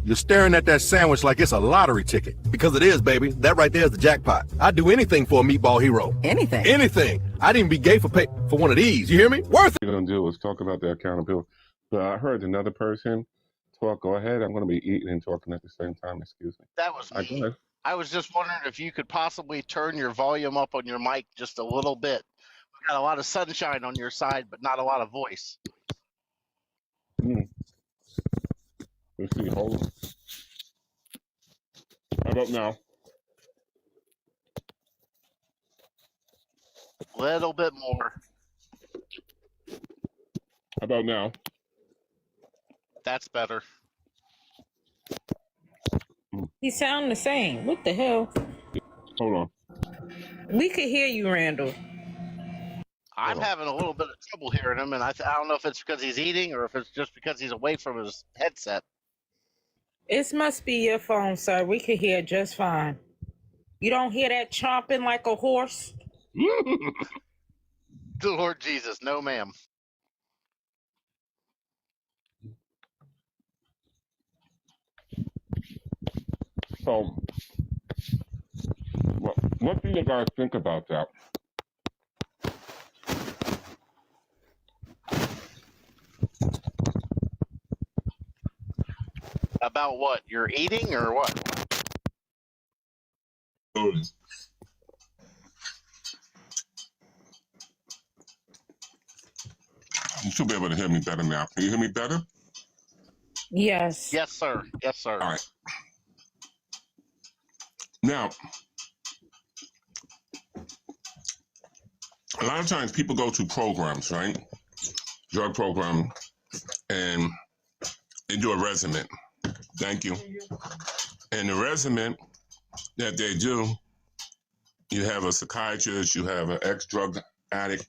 You're staring at that sandwich like it's a lottery ticket. Because it is, baby. That right there is the jackpot. I'd do anything for a meatball hero. Anything? Anything. I'd even be gay for one of these. You hear me? Worth it. What you're going to do is talk about the accountability. But I heard another person talk. Go ahead. I'm going to be eating and talking at the same time. Excuse me. That was me. I was just wondering if you could possibly turn your volume up on your mic just a little bit. We got a lot of sunshine on your side, but not a lot of voice. Let's see. Hold on. How about now? A little bit more. How about now? That's better. He sound the same. What the hell? Hold on. We could hear you, Randall. I'm having a little bit of trouble hearing him, and I don't know if it's because he's eating or if it's just because he's away from his headset. It must be your phone, sir. We could hear just fine. You don't hear that chomping like a horse? Lord Jesus, no ma'am. So, what do you guys think about that? About what? You're eating or what? You should be able to hear me better now. Can you hear me better? Yes. Yes, sir. Yes, sir. All right. Now, a lot of times people go to programs, right? Drug program, and they do a regimen. Thank you. And the regimen that they do, you have a psychiatrist, you have an ex-drug addict,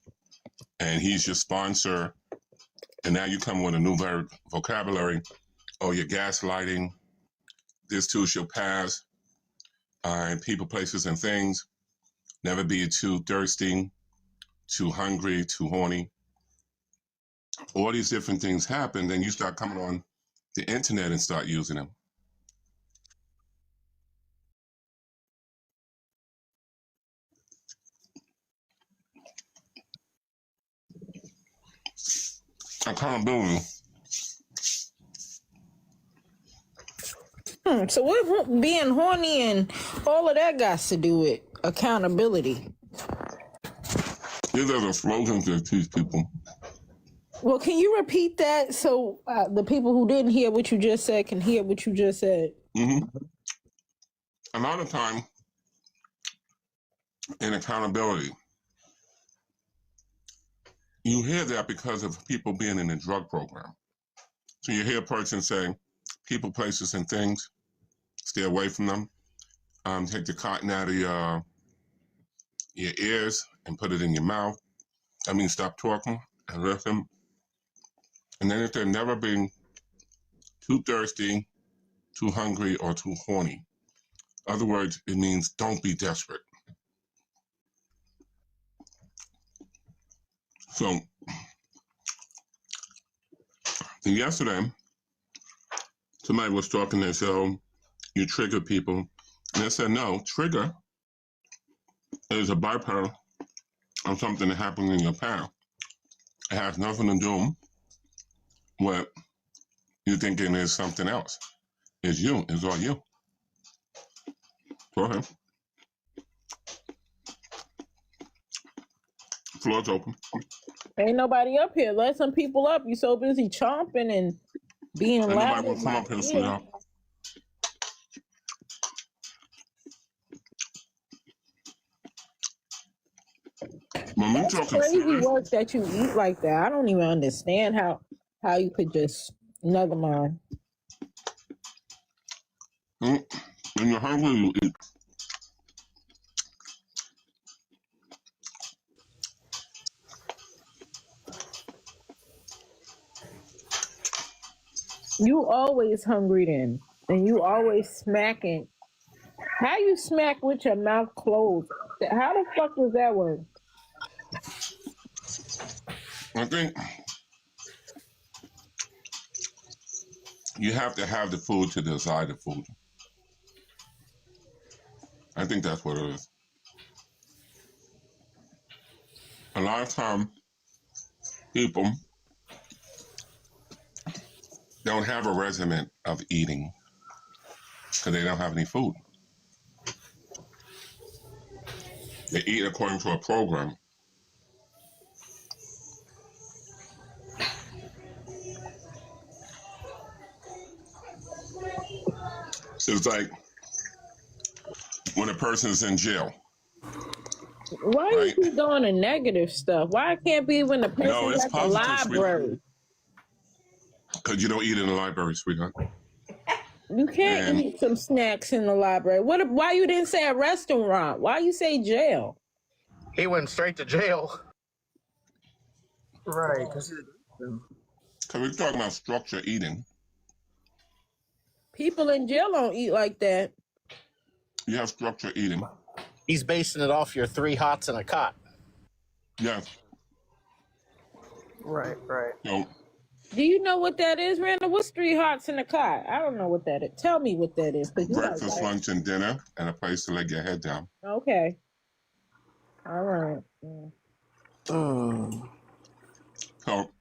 and he's your sponsor. And now you come with a new vocabulary. Oh, you're gaslighting. This too shall pass. And people, places, and things. Never be too thirsty, too hungry, too horny. All these different things happen. Then you start coming on the internet and start using them. Accountability. So what being horny and all of that got to do with accountability? These are the slogans that teach people. Well, can you repeat that so the people who didn't hear what you just said can hear what you just said? Mm-hmm. A lot of time in accountability, you hear that because of people being in a drug program. So you hear a person say, people, places, and things, stay away from them. Take the cotton out of your ears and put it in your mouth. I mean, stop talking and listen. And then if they're never being too thirsty, too hungry, or too horny. In other words, it means don't be desperate. So, yesterday, somebody was talking, they said, oh, you trigger people. And I said, no, trigger is a byproduct of something that happened in your past. It has nothing to do with you thinking it's something else. It's you. It's all you. Go ahead. Floor's open. Ain't nobody up here. Let some people up. You so busy chomping and being loud. Nobody will come up here and sit down. That's crazy work that you eat like that. I don't even understand how you could just never mind. When you're hungry, you eat. You always hungry then, and you always smacking. How you smack with your mouth closed? How the fuck does that work? I think You have to have the food to desire the food. I think that's what it is. A lot of times, people don't have a regimen of eating because they don't have any food. They eat according to a program. It's like when a person's in jail, Why you right? keep doing the negative stuff? Why it can't be when the No, person's it's at the positive, sweetheart. library? Because you don't eat in the library, sweetheart. You can't And eat some snacks in the library. Why you didn't say a restaurant? Why you say jail? He went straight to jail. Right, because we're talking about structured eating. People in jail don't eat like that. You have structured eating. He's basing it off your 3 hots and a cot. Yes. right. So Do you know what that is, Randall? What's 3 hots in a cot? I don't know what that is. Tell me what that is. breakfast, lunch, and dinner, and a place to lay your head down. Okay. All right. So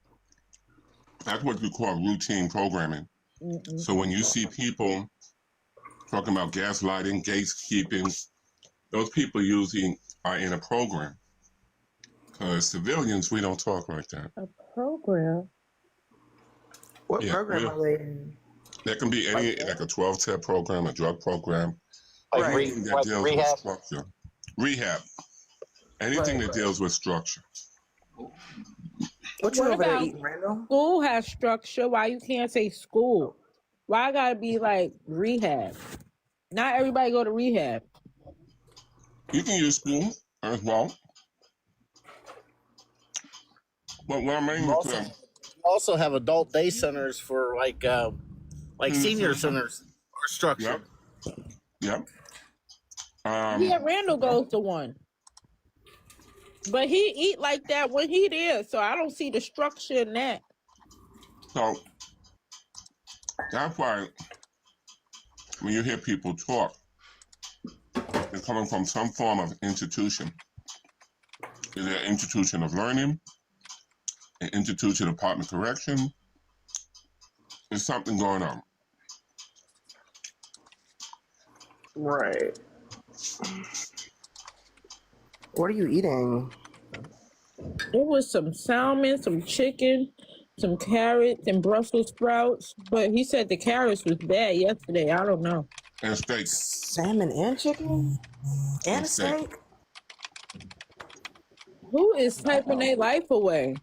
that's what we call routine programming. So when you see people talking about gaslighting, gatekeeping, those people usually are in a program. Because civilians, we don't talk like that. A program? What Yeah, program are they in? There can be any, like a 12-step program, a drug program, Like, Right. anything that like deals rehab. with structure. Rehab. Anything that deals with structure. What you What over there about eating, Randall? school has structure? Why you can't say school? Why I gotta be like rehab? Not everybody go to rehab. You can use school as well. But what I'm aiming to... Also have adult day centers for like senior centers are structured. Yep. Yeah, Randall goes to one. But he eat like that when he there, so I don't see the structure in that. So that's why when you hear people talk, they're coming from some form of institution. Either an institution of learning, an institution of department correction. There's something going on. Right. What are you eating? It was some salmon, some chicken, some carrots, and Brussels sprouts. But he said the carrots was bad yesterday. I don't know. And steak. Salmon and chicken? And a steak? Who is typing their life away?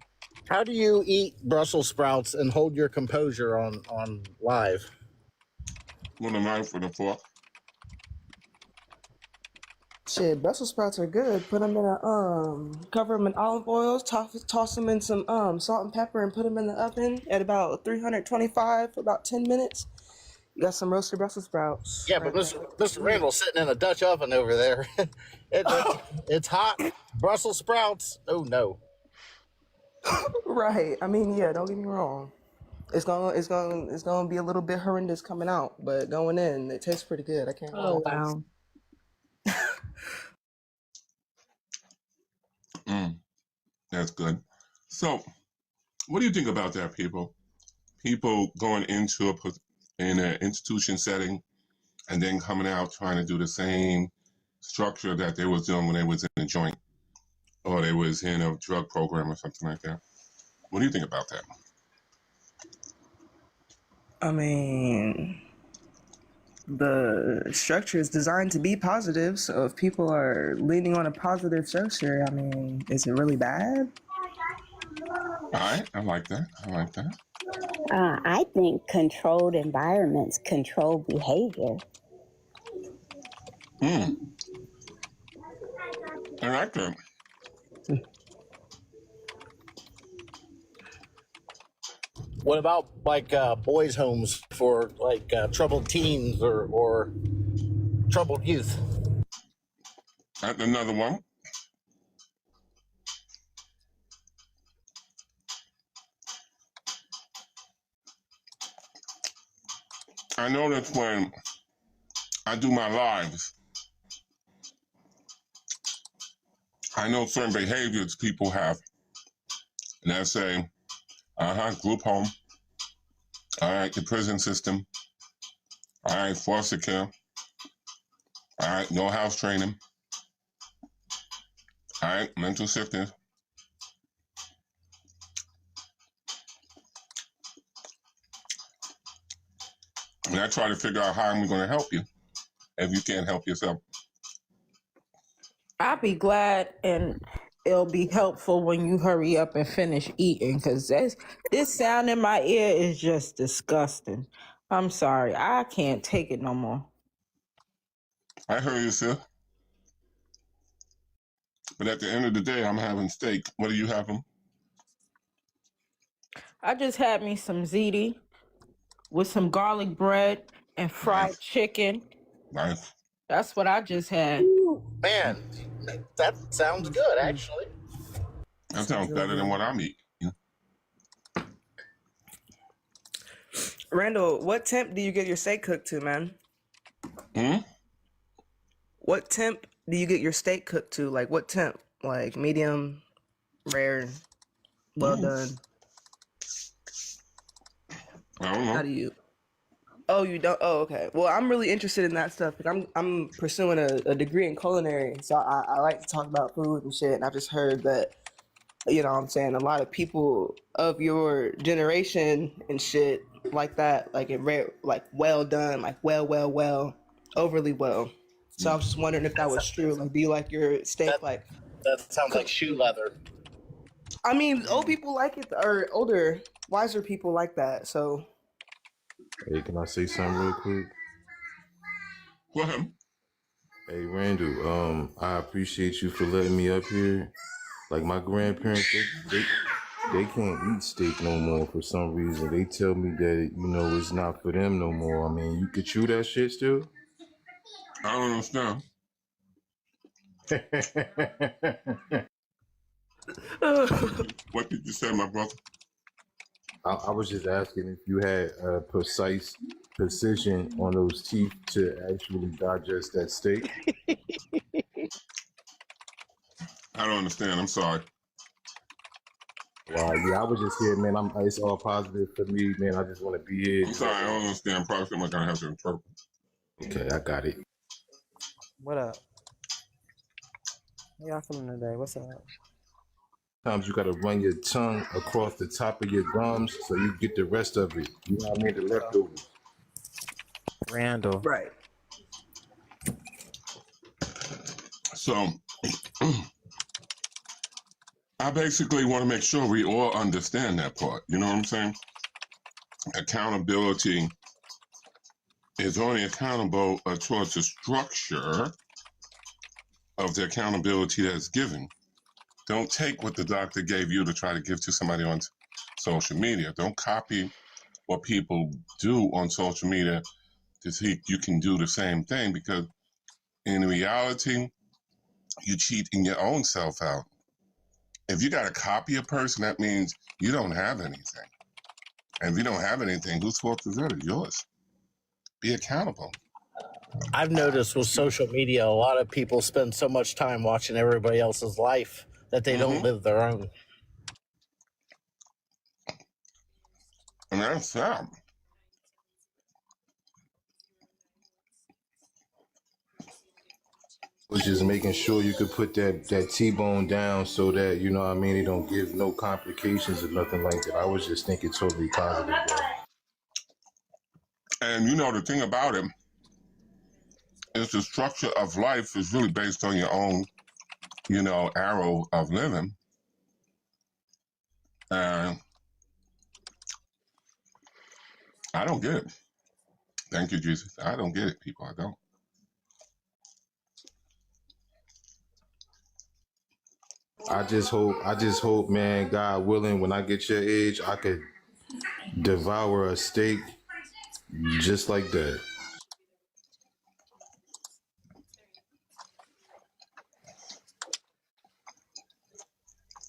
How do you eat Brussels sprouts and hold your composure on live? With a knife with a fork. Shit, Brussels sprouts are good. Put them in cover them in olive oil, toss them in some salt and pepper, and put them in the oven at about 325 for about 10 minutes. You got some roasted Brussels sprouts. Yeah, but Mr. Randall's sitting in a Dutch oven over there. It's hot. Brussels sprouts. Oh no. Right. I mean, yeah. Don't get me wrong. It's gonna be a little bit horrendous coming out, but going in, it tastes pretty good. I can't. Oh wow. That's good. So, what do you think about that, people? People going into in an institution setting and then coming out trying to do the same structure that they was doing when they was in a joint or they was in a drug program or something like that. What do you think about that? I mean, the structure is designed to be positive, so if people are leaning on a positive structure, I mean, is it really bad? All right, I like that. I think controlled environments control behavior. I like that. What about like boys' homes for like troubled teens or troubled youth? That's another one. I notice when I do my lives, I know certain behaviors people have. And I say, group home. All right, the prison system. All right, foster care. All right, no house training. All right, mental sickness. And I try to figure out how I'm going to help you if you can't help yourself. I'll be glad and it'll be helpful when you hurry up and finish eating, because this sound in my ear is just disgusting. I'm sorry. I can't take it no more. I heard you, sir. But at the end of the day, I'm having steak. What are you having? I just had me some ziti with some garlic bread and fried chicken. Nice. That's what I just had. Ooh, man, that sounds good, actually. That sounds better than what I'm eating. Randall, what temp do you get your steak cooked to, man? What temp do you get your steak cooked to? Like what temp? Like medium, rare, well done? I don't know. How do you? Oh, you don't? Oh, okay. Well, I'm really interested in that stuff because I'm pursuing a degree in culinary, so I like to talk about food and shit. And I've just heard that, you know what I'm saying, a lot of people of your generation and shit like that, like it rare, like well done, like well, overly well. So I was just wondering if that was true. Like, do you like your steak like? That sounds like shoe leather. I mean, old people like it, or older, wiser people like that. So. Hey, can I say something real quick? Go ahead. Hey, Randall, I appreciate you for letting me up here. Like my grandparents, they can't eat steak no more for some reason. They tell me that, you know, it's not for them no more. I mean, you could chew that shit still? I don't understand. What did you say, my brother? I was just asking if you had a precise precision on those teeth to actually digest that steak. I don't understand. I'm sorry. Wow, yeah, I was just here, man. It's all positive for me, man. I just want to be here. I'm sorry. I don't understand. Probably I'm going to have to interpret. Okay, I got it. What up? How y'all feeling today? What's up? Sometimes you gotta run your tongue across the top of your gums so you get the rest of it. You know what I mean? The leftovers. Randall. Right. So I basically want to make sure we all understand that part. You know what I'm saying? Accountability is only accountable towards the structure of the accountability that's given. Don't take what the doctor gave you to try to give to somebody on social media. Don't copy what people do on social media to think you can do the same thing, because in reality, you're cheating your own self out. If you got to copy a person, that means you don't have anything. And if you don't have anything, whose fault is that? It's yours. Be accountable. I've noticed with social media, a lot of people spend so much time watching everybody else's life that they don't live their own. And that's sad. Was just making sure you could put that T-bone down so that, you know what I mean, it don't give no complications or nothing like that. I was just thinking totally positive, bro. And you know, the thing about it is the structure of life is really based on your own, you know, arrow of living. And I don't get it. Thank you, Jesus. I don't get it, people. I don't. I just hope, man, God willing, when I get your age, I could devour a steak just like that.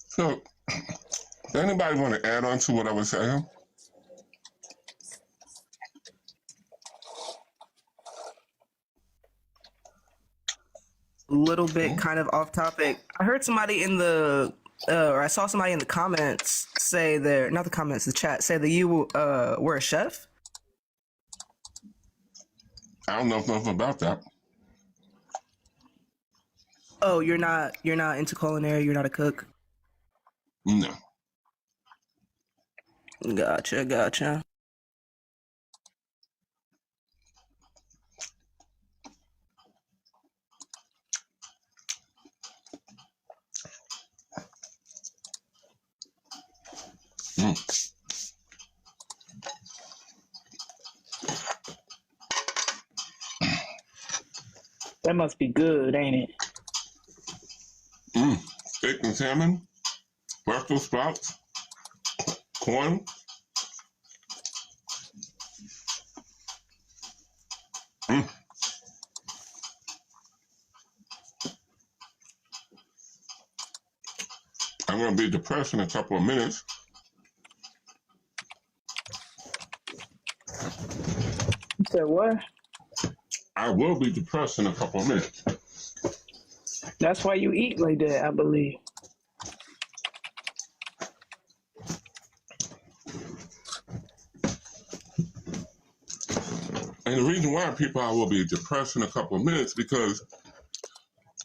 So, does anybody want to add on to what I was saying? little bit kind of off topic. I heard somebody in the or I saw somebody in the comments say there, not the comments, the chat, say that you were a chef. I don't know nothing about that. Oh, you're not into culinary. You're not a cook. No. Gotcha. Mm. That must be good, ain't it? Steak and salmon, Brussels sprouts, corn. Mm. I'm going to be depressed in a couple of minutes. You said what? I will be depressed in a couple of minutes. That's why you eat like that, I believe. And the reason why, people, I will be depressed in a couple of minutes because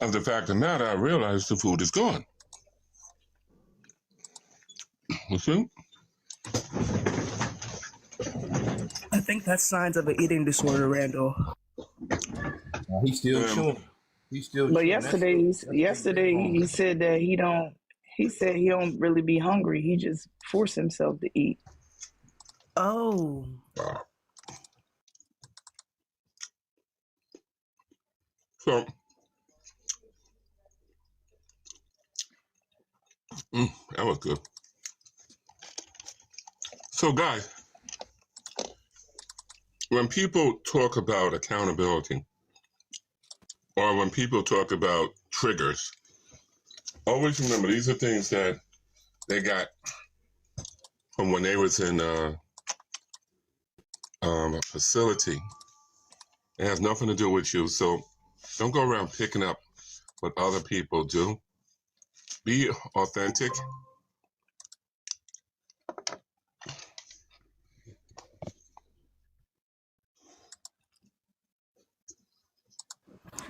of the fact of the matter, I realize the food is gone. You see? I think that's signs of an eating disorder, Randall. He's still chewing. He's still. But chewing. yesterday he said that he don't. He said he don't really be hungry. He just force himself to eat. Oh. So, that was good. So, guys, when people talk about accountability or when people talk about triggers, always remember these are things that they got from when they was in a facility. It has nothing to do with you. So don't go around picking up what other people do. Be authentic.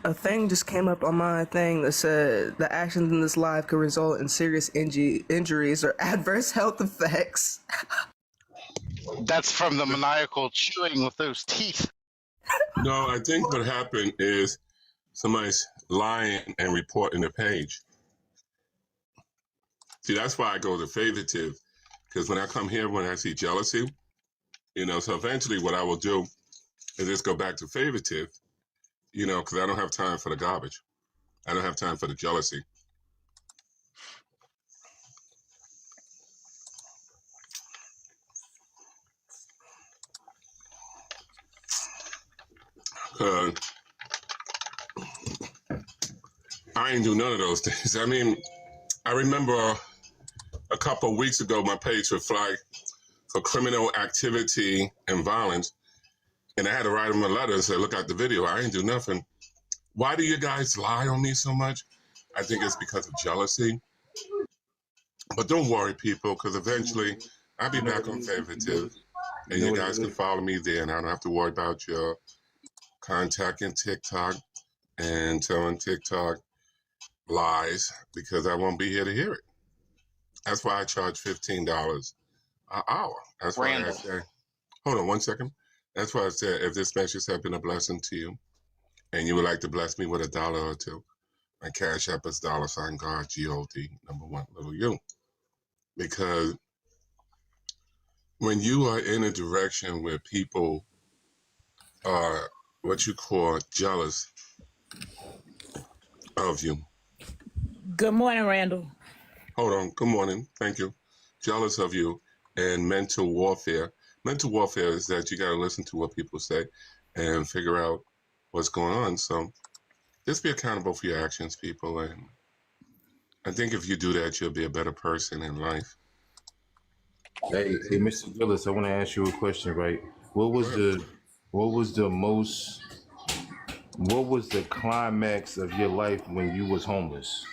A thing just came up on my thing that said the actions in this live could result in serious injuries or adverse health effects. That's from the maniacal chewing with those teeth. No, I think what happened is somebody's lying and reporting the page. See, that's why I go to favoritive, because when I come here, when I see jealousy, so eventually what I will do is just go back to favoritive, because I don't have time for the garbage. I don't have time for the jealousy. I ain't do none of those things. I mean, I remember a couple of weeks ago, my page would flag for criminal activity and violence, and I had to write them a letter and say, look at the video. I ain't do nothing. Why do you guys lie on me so much? I think it's because of jealousy. But don't worry, people, because eventually I'll be back on favoritive, and you guys can follow me there, and I don't have to worry about your contacting TikTok and telling TikTok lies, because I won't be here to hear it. That's why I charge $15 an hour. That's why Randall. I say, hold on one second. That's why I said, if this message has been a blessing to you, and you would like to bless me with $1 or $2, my Cash App is $sign God, G-O-D, number 1, little U. Because when you are in a direction where people are what you call jealous of you. Good morning, Randall. Hold on. Good morning. Thank you. Jealous of you and mental warfare. Mental warfare is that you got to listen to what people say and figure out what's going on. So just be accountable for your actions, people. And I think if you do that, you'll be a better person in life. Hey, Mr. Gillis, I want to ask you a question, right? What was the most What was the climax of your life when you was homeless?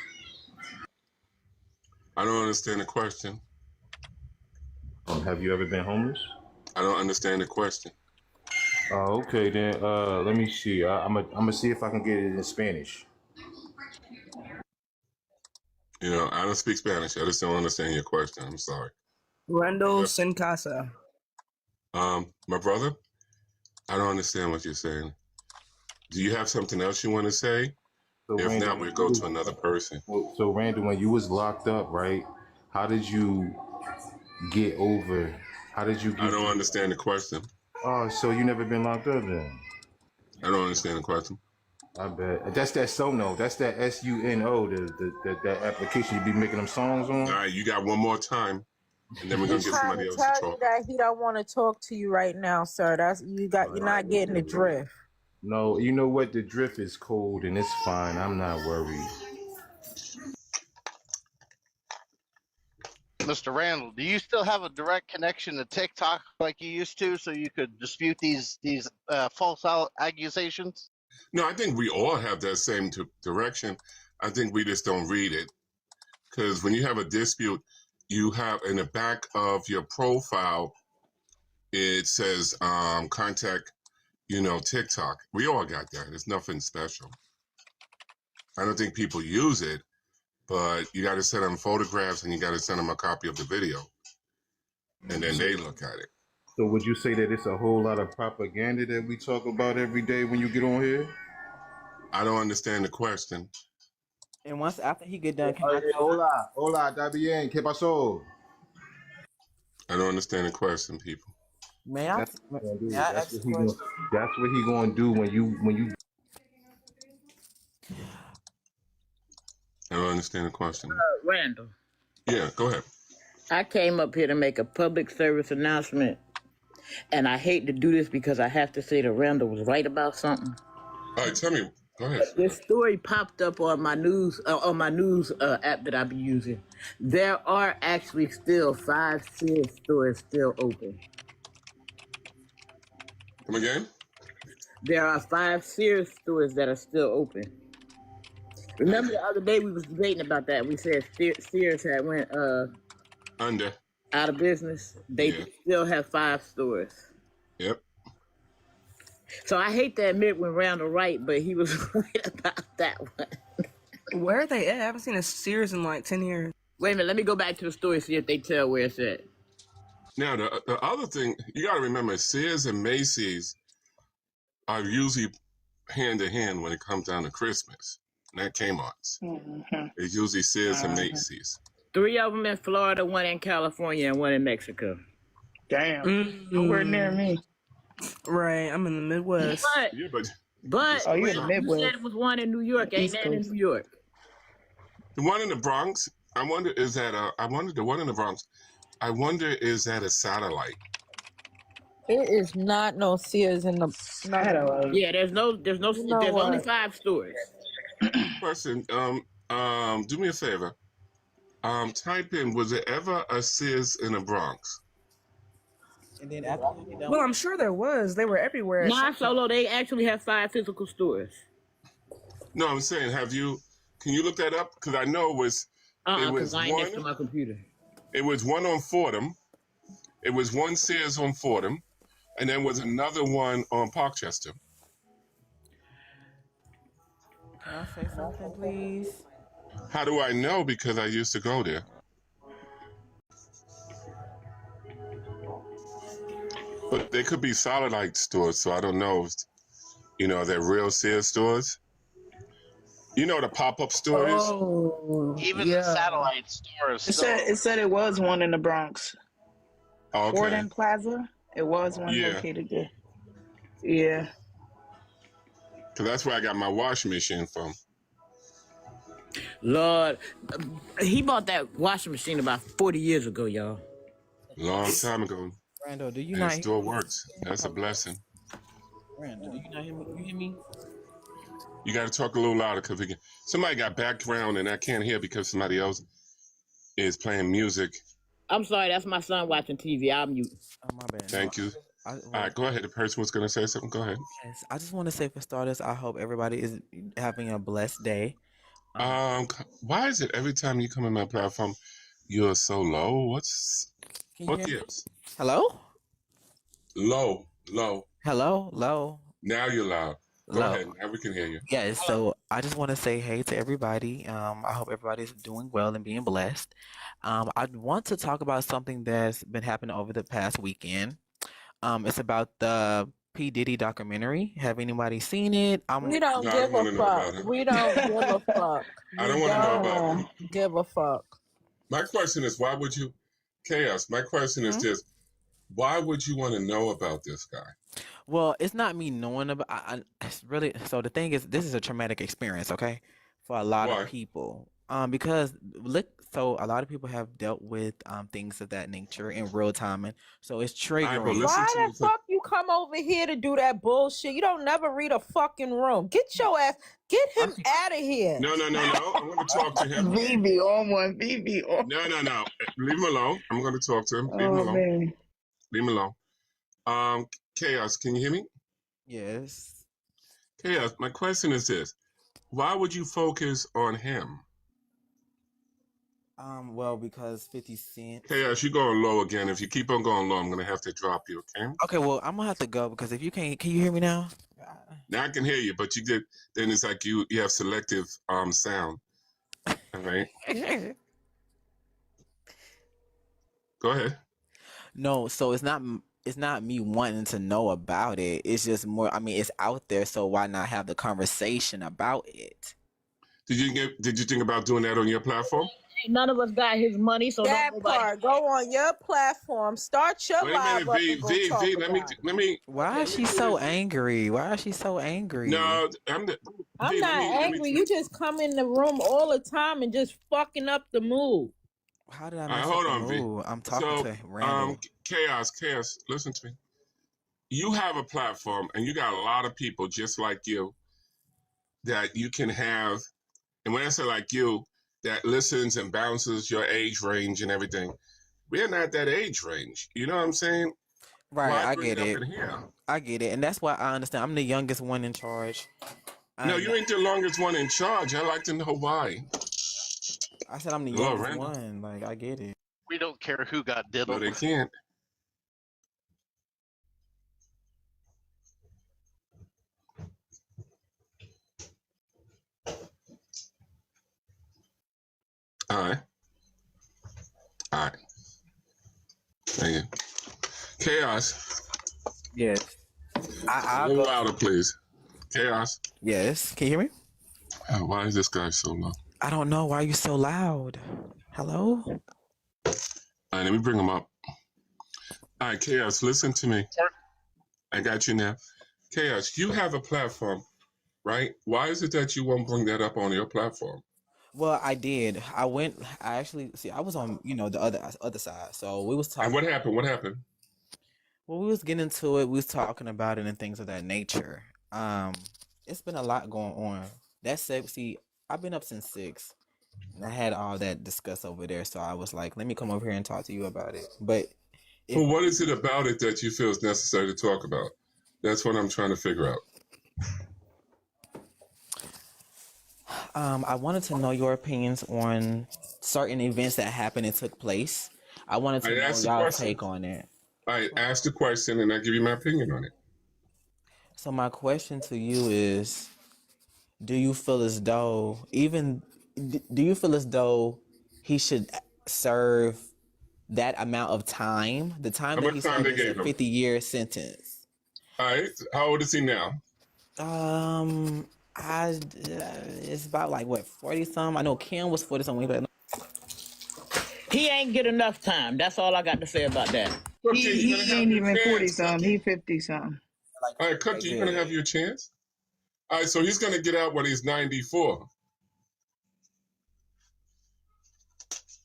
I don't understand the question. Have you ever been homeless? I don't understand the question. Oh, okay then. Let me see. I'm gonna see if I can get it in Spanish. You know, I don't speak Spanish. I just don't understand your question. I'm sorry. Randall sin casa. My brother, I don't understand what you're saying. Do you have something else you want to say? So If Randall, not, we'll go to another person. So Randall, when you was locked up, right? How did you get over? How did you get? I don't understand the question. Oh, so you never been locked up then? I don't understand the question. I bet. That's that Sono. That's that SUNO. That application you be making them songs on. All right, you got one more time, and then we're gonna He's get trying somebody to else tell to you talk. that he don't want to talk to you right now, sir. That's you're not getting the drift. No, you know what? The drift is cold and it's fine. I'm not worried. Mr. Randall, do you still have a direct connection to TikTok like you used to, so you could dispute these false accusations? No, I think we all have that same direction. I think we just don't read it. Because when you have a dispute, you have in the back of your profile, it says contact, TikTok. We all got that. It's nothing special. I don't think people use it, but you got to send them photographs and you got to send them a copy of the video. And then they look at it. So would you say that it's a whole lot of propaganda that we talk about every day when you get on here? I don't understand the question. And once after he get done, Hola, está bien, ¿qué pasó? I don't understand the question, people. may I? May I That's ask a what he gonna. question? That's what he gonna do when you. I don't understand the question. Randall, Yeah, go ahead. I came up here to make a public service announcement, and I hate to do this because I have to say that Randall was right about something. All right, tell me. Go ahead. This story popped up on my news app that I be using. There are actually still 5 Sears stores still open. Come again? There are 5 Sears stores that are still open. Remember the other day we was debating about that. We said Sears had went Under. out of business. They still have 5 stores. Yep. So I hate to admit when Randall right, but he was right about that one. Where are they at? I haven't seen a Sears in like 10 years. Wait a minute, let me go back to the story, see if they tell where it's at. Now, the other thing, you got to remember, Sears and Macy's are usually hand-to-hand when it comes down to Christmas. Not Kmart's. Mm-hmm. It's usually Sears and Macy's. 3 of them in Florida, 1 in California, and 1 in Mexico. Damn. Nowhere near me. Right, I'm in the Midwest. But oh, you're in the Midwest. You said it was 1 in New York. Ain't that in New York? The one in the Bronx, I wonder, is that the one in the Bronx, I wonder, is that a satellite? It is not no Sears in the satellite. Yeah, there's only 5 stores. Question, do me a favor. Type in, was there ever a Sears in the Bronx? And then after well, I'm sure there was. They were everywhere. Nah, Solo, they actually have 5 physical stores. No, I'm saying, can you look that up? Because I know it was Because I ain't next to my computer. It was one on Fordham. It was one Sears on Fordham. And then was another one on Parkchester. Can I say something, please? How do I know? Because I used to go there. But they could be satellite stores, so I don't know. They're real Sears stores. You know the pop-up stores? Oh, Even the satellite stores. It said it was one in the Bronx. Okay. Fordham Plaza. It was one located there. Yeah. Because that's where I got my washing machine from. Lord, he bought that washing machine about 40 years ago, y'all. Long time ago. Randall, do you and not it still works. That's a blessing. Randall, do you not hear me? You hear me? You got to talk a little louder because somebody got background and I can't hear because somebody else is playing music. I'm sorry, that's my son watching TV. I'll mute. Oh, my bad. Thank you. All right, go ahead. The person was going to say something. Go ahead. Yes, I just want to say for starters, I hope everybody is having a blessed day. Why is it every time you come in my platform, you're so low? What hear me? gives? Hello? Low. Hello? Low? Now you're loud. Go Low. ahead. Now we can hear you. Yes, so I just want to say hey to everybody. I hope everybody's doing well and being blessed. I want to talk about something that's been happening over the past weekend. It's about the P. Diddy documentary. Have anybody seen it? We don't No, I give don't want a to know about fuck. it. We don't give a fuck. I don't want to know about it. Give a fuck. My question is, why would you, Chaos? My question is this: why would you want to know about this guy? Well, it's not me knowing about. It's really so. The thing is, this is a traumatic experience, okay, for a lot Why? of people. Because look, so a lot of people have dealt with things of that nature in real time, and so it's triggering. Why the fuck you come over here to do that bullshit? You don't never read a fucking room. Get your ass, get him out of here. No. I'm going to talk to him. VV on one. VV on. No. Leave him alone. I'm going to talk to him. Leave him Oh alone. man. Leave him alone. Chaos, can you hear me? Yes. Chaos, my question is this: why would you focus on him? Well, because 50 Cent. Chaos, you're going low again. If you keep on going low, I'm going to have to drop you, okay? Okay, well, I'm gonna have to go because if you can't, can you hear me now? Now I can hear you, but then it's like you have selective sound. All right. Go ahead. No, so it's not me wanting to know about it. It's just more. I mean, it's out there, so why not have the conversation about it? Did you think about doing that on your platform? None of us got his money, so that part. Go on your platform. Start your Wait a live minute, up V, and go V, talk V. about Let me. Why is she so angry? Why is she so angry? No, I'm not angry. You just come in the room all the time and just fucking up the mood. How did I All right, mess hold up on, the V. mood? I'm talking to Randall. Chaos. Listen to me. You have a platform, and you got a lot of people just like you that you can have. And when I say like you, that listens and bounces your age range and everything, we're not that age range. You know what I'm saying? Right, Why I bring get up it. in here? I get it, and that's why I understand. I'm the youngest one in charge. No, you ain't the longest one in charge. I'd like to know why. I said I'm the Hello, youngest Randall. one. Like, I get it. We don't care who got diddled. No, they can't. All right. Thank you. Chaos. Yes. A little louder, please. Chaos. Yes. Can you hear me? Why is this guy so low? I don't know. Why are you so loud? Hello? All right, let me bring him up. All right, Chaos, listen to me. I got you now. Chaos, you have a platform, right? Why is it that you won't bring that up on your platform? Well, I did. I was on, the other side. So we was talking. And what happened? Well, we was getting into it. We was talking about it and things of that nature. It's been a lot going on. That said, see, I've been up since 6. And I had all that discussed over there. So I was like, let me come over here and talk to you about it. But what is it about it that you feel is necessary to talk about? That's what I'm trying to figure out. I wanted to know your opinions on certain events that happened and took place. I wanted to know y'all's take on it. I asked the question and I give you my opinion on it. So my question to you is, do you feel as though he should serve that amount of time? The time that he served is a 50-year sentence. All right. How old is he now? It's about like what, 40 something. I know Kim was 40 something, but he ain't get enough time. That's all I got to say about that. He ain't even 40 something. He 50 something. All right, Cookie, you're gonna have your chance. All right, so he's gonna get out when he's 94.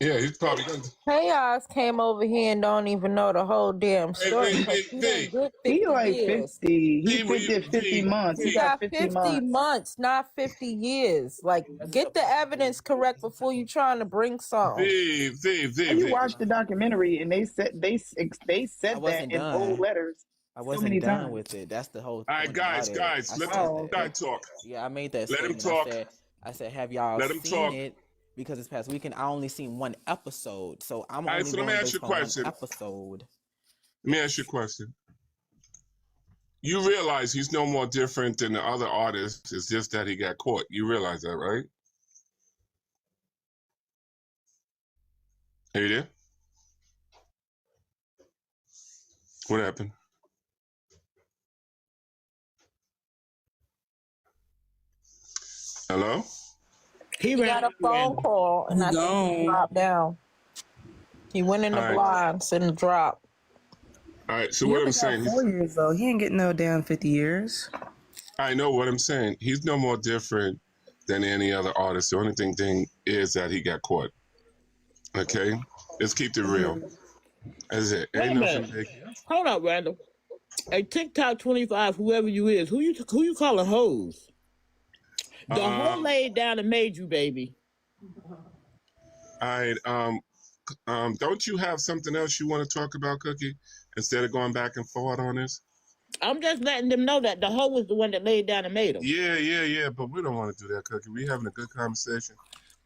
Yeah, he's probably gonna. Chaos came over here and don't even know the whole damn story. He like 50. He did 50 months. He got 50 months, not 50 years. Like, get the evidence correct before you trying to bring something. You watched the documentary and they said that in bold letters. I so wasn't many done times. with it. That's the whole All right, point about it. guys, I let said Oh, the that. okay. guy talk. Yeah, I made that Let him statement. talk. I said, have y'all Let him seen talk. it? Because this past weekend I only seen one episode, so I'm All right, only so let me going ask you based a on one question. episode. Let me ask you a question. You realize he's no more different than the other artists. It's just that he got caught. You realize that, right? Are you there? What happened? Hello? He He ran got a with you, phone Randall. call, and He I think he gone. dropped down. He went in the All right. blinds and dropped. All right. So He what I'm only got saying, 4 years though. He ain't getting no damn 50 years. I know what I'm saying. He's no more different than any other artist. The only thing is that he got caught. Okay? Let's keep it real. That's it. Wait Ain't a nothing minute. big. Hold up, Randall. A TikTok 25, whoever you is, who you calling hoes? The hoe laid down and made you, baby. All right. Don't you have something else you want to talk about, Cookie? Instead of going back and forth on this? I'm just letting them know that the hoe was the one that laid down and made him. Yeah. But we don't want to do that, Cookie. We having a good conversation.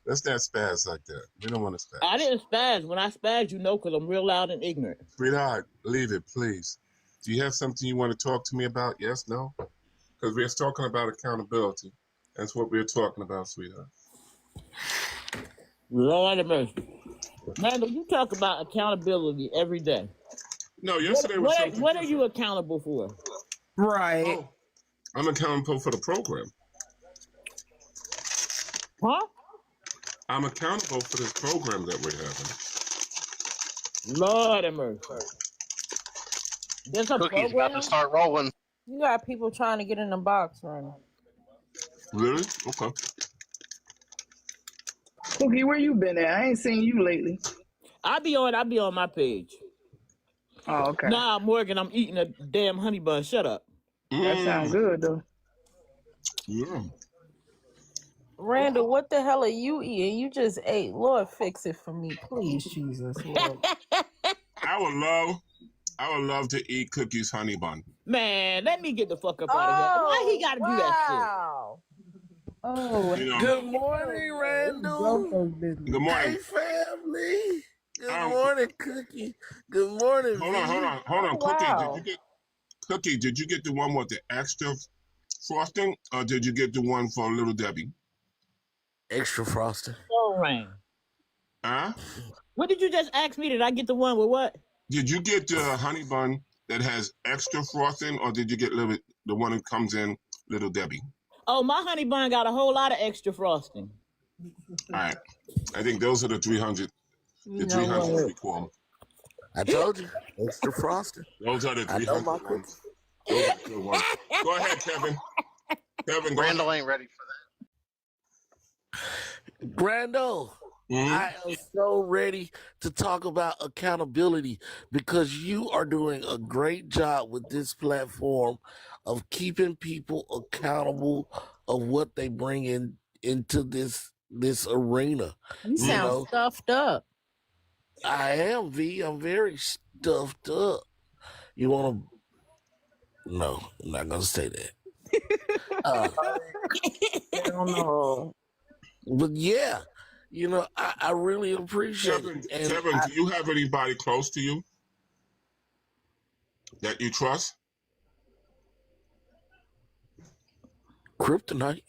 Let's not spaz like that. We don't want to spaz. I didn't spaz. When I spaz, you know, because I'm real loud and ignorant. Sweetheart, leave it, please. Do you have something you want to talk to me about? Yes, no? Because we're talking about accountability. That's what we're talking about, sweetheart. Lord of mercy. Randall, you talk about accountability every day. No, yesterday was something What are you different. accountable for? Right. Oh, I'm accountable for the program. Huh? I'm accountable for this program that we're having. Lord of mercy. There's a Cookie's about to program? start rolling. You got people trying to get in the box, Randall. Really? Okay. Cookie, where you been at? I ain't seen you lately. I be on my page. Oh, okay. Nah, Morgan, I'm eating a damn honey bun. Shut up. That sound good though. Yeah. Randall, what the hell are you eating? You just ate. Lord, fix it for me, please, Jesus. Lord. I would love to eat Cookie's honey bun. Man, let me get the fuck up out of here. Why he gotta do that shit? Wow. Oh, You know. Good morning, Randall. Good morning. Hey, family. Good Um, morning, Cookie. Good morning, Hold V. on. Wow. Cookie? Did you get the one with the extra frosting, or did you get the one for Little Debbie? Extra frosting. So rain. Huh? What did you just ask me? Did I get the one with what? Did you get the honey bun that has extra frosting, or did you get the one that comes in Little Debbie? Oh, my honey bun got a whole lot of extra frosting. All right. I think those are the 300. The 300 we call them. I told you. Extra frosting. Those are the I know my 300 cookie. ones. Those are the good ones. Go ahead, Kevin. Kevin, go Randall ahead. ain't ready for that. Randall, I am so ready to talk about accountability because you are doing a great job with this platform of keeping people accountable of what they bring into this arena. You sound stuffed up. I am, V. I'm very stuffed up. You want to? No, I'm not gonna say that. I don't know. But yeah, I really appreciate Kevin, it. And Kevin, do you have anybody close to you that you trust? Kryptonite.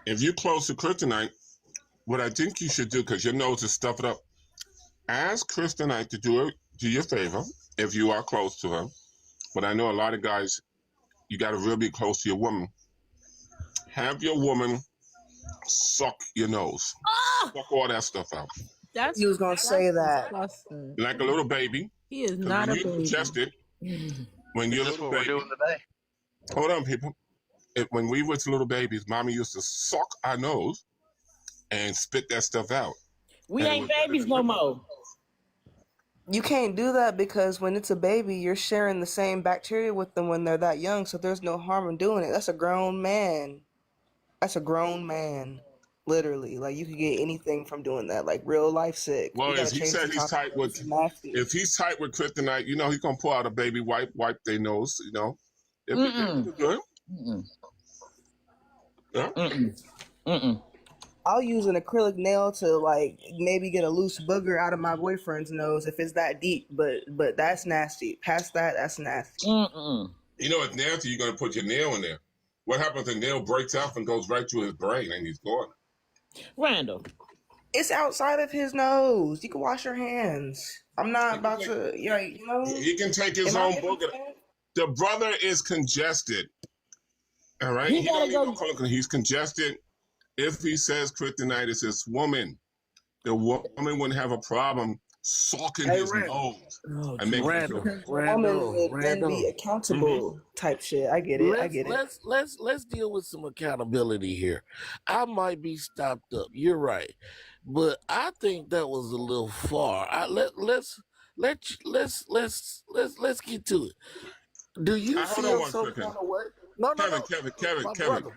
If you're close to Kryptonite, what I think you should do, because your nose is stuffed up, ask Kryptonite to do you a favor if you are close to her. But I know a lot of guys, you got to really be close to your woman. Have your woman suck your nose. Suck all that stuff out. That's he was gonna say that. disgusting. Like a little baby. He is 'Cause not a when you baby. ingest it, when you're a Is this little what we're baby. doing today? Hold on, people. When we was little babies, mommy used to suck our nose and spit that stuff out. We And it ain't was better babies than no liquor. more. You can't do that because when it's a baby, you're sharing the same bacteria with them when they're that young, so there's no harm in doing it. That's a grown man. That's a grown man. Literally, like you could get anything from doing that. Like real life sick. Well, We if gotta he change the said he's topic. tight with, It's nasty. if he's tight with kryptonite, you know he's gonna pull out a baby wipe their nose. You know, if Mm-mm. it's good. Mm-mm. Yeah. Mm-mm. Mm-mm. I'll use an acrylic nail to like maybe get a loose booger out of my boyfriend's nose if it's that deep. But that's nasty. Past that, that's nasty. Mm-mm. You know, it's nasty. You're gonna put your nail in there. What happens if the nail breaks off and goes right through his brain and he's gone? Randall. It's outside of his nose. You can wash your hands. I'm not about to, you know. He can take his Am I own getting booger. fed? The brother is congested. All right, He he gotta don't go. even he's congested. If he says kryptonite is this woman, the woman wouldn't have a problem sulking Hey, his Randall. nose and making Randall, sure. Woman would then be Randall. accountable type shit. I get it. I get it. Let's deal with some accountability here. I might be stopped up. You're right, but I think that was a little far. Let's get to it. Do you Hold on feel one some second. kind of way? No, Kevin.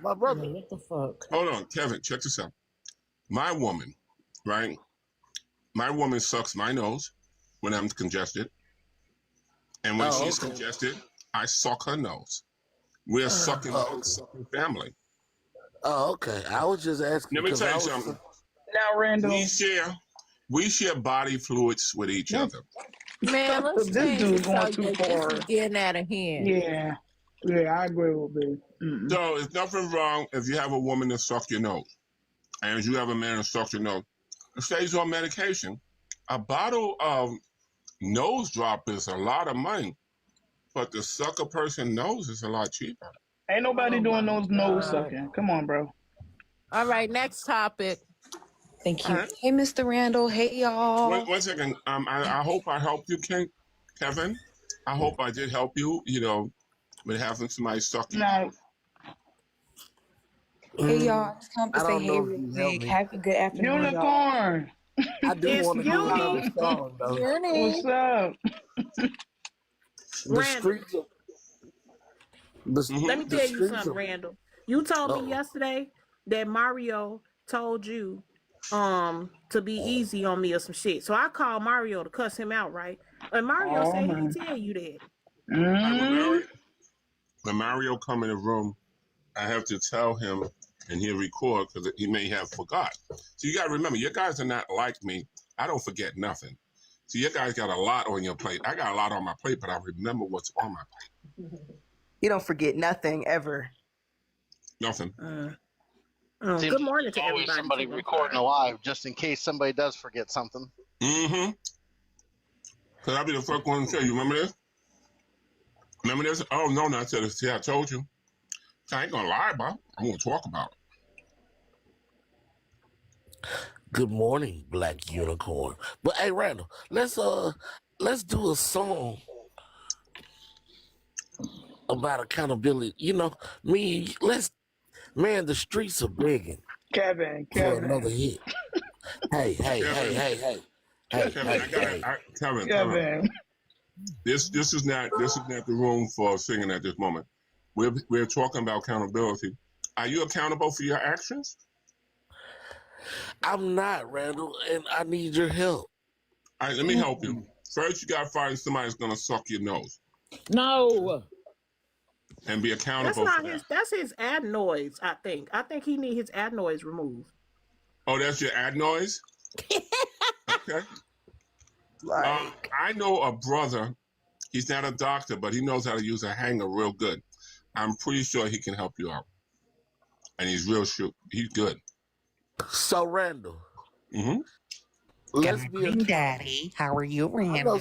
my brother. What the fuck? Hold on, Kevin. Check this out. My woman, right? My woman sucks my nose when I'm congested, and when she's congested, I suck her nose. We're a sucking family. Oh, okay. I was just asking. Let me tell you something. Now, Randall. We share body fluids with each other. Man, let's This change dude's the going too subject. far. This is getting out of hand. Yeah. Yeah, I agree with Big. So it's nothing wrong if you have a woman that sucks your nose, and you have a man that sucks your nose. It stays on medication. A bottle of nose drop is a lot of money, but to suck a person's nose is a lot cheaper. Ain't nobody doing those nose sucking. Come on, bro. All right, next topic. Thank you. Right. Hey, Mr. Randall. Hey, y'all. One second. I hope I helped you, Kevin. I hope I did help you. You know, with having somebody suck you. Now, Hey, y'all. Just come to I say don't hey know if real you helped quick. me. Have a good afternoon, y'all. unicorn. I do It's want to do another Uni. song though. What's up? The Randall. streets of Let me the tell you streets something, of Randall. You told Uh-oh. me yesterday that Mario told you to be easy on me or some shit. So I called Mario to cuss him out, right? And Mario Oh, said he man. didn't tell you that. When Mario come in the room, I have to tell him, and he'll record because he may have forgot. So you got to remember, you guys are not like me. I don't forget nothing. So you guys got a lot on your plate. I got a lot on my plate, but I remember what's on my plate. You don't forget nothing ever. Nothing. Seems Good morning like to there's always everybody. somebody too. I'm recording sorry. live just in case somebody does forget something. Mm-hmm. Because I'll be the first one to tell you, remember this? Remember this? Oh, no, I said it. See, I told you. I ain't going to lie about it. I'm going to talk about it. Good morning, Black Unicorn. But hey, Randall, let's do a song about accountability. You know, the streets are begging Kevin. for another hit. Hey. Kevin. This is not the room for singing at this moment. We're talking about accountability. Are you accountable for your actions? I'm not, Randall, and I need your help. All right, let me help you. First, you got to find somebody that's going to suck your nose No. and be That's accountable not for that. his. That's his adenoids. I think. I think he need his adenoids removed. Oh, that's your adenoids? Okay. I know a brother. He's not a doctor, but he knows how to use a hanger real good. I'm pretty sure he can help you out. And he's he's good. So, Randall. Mm-hmm. Let's be a Daddy. How are you, Randall?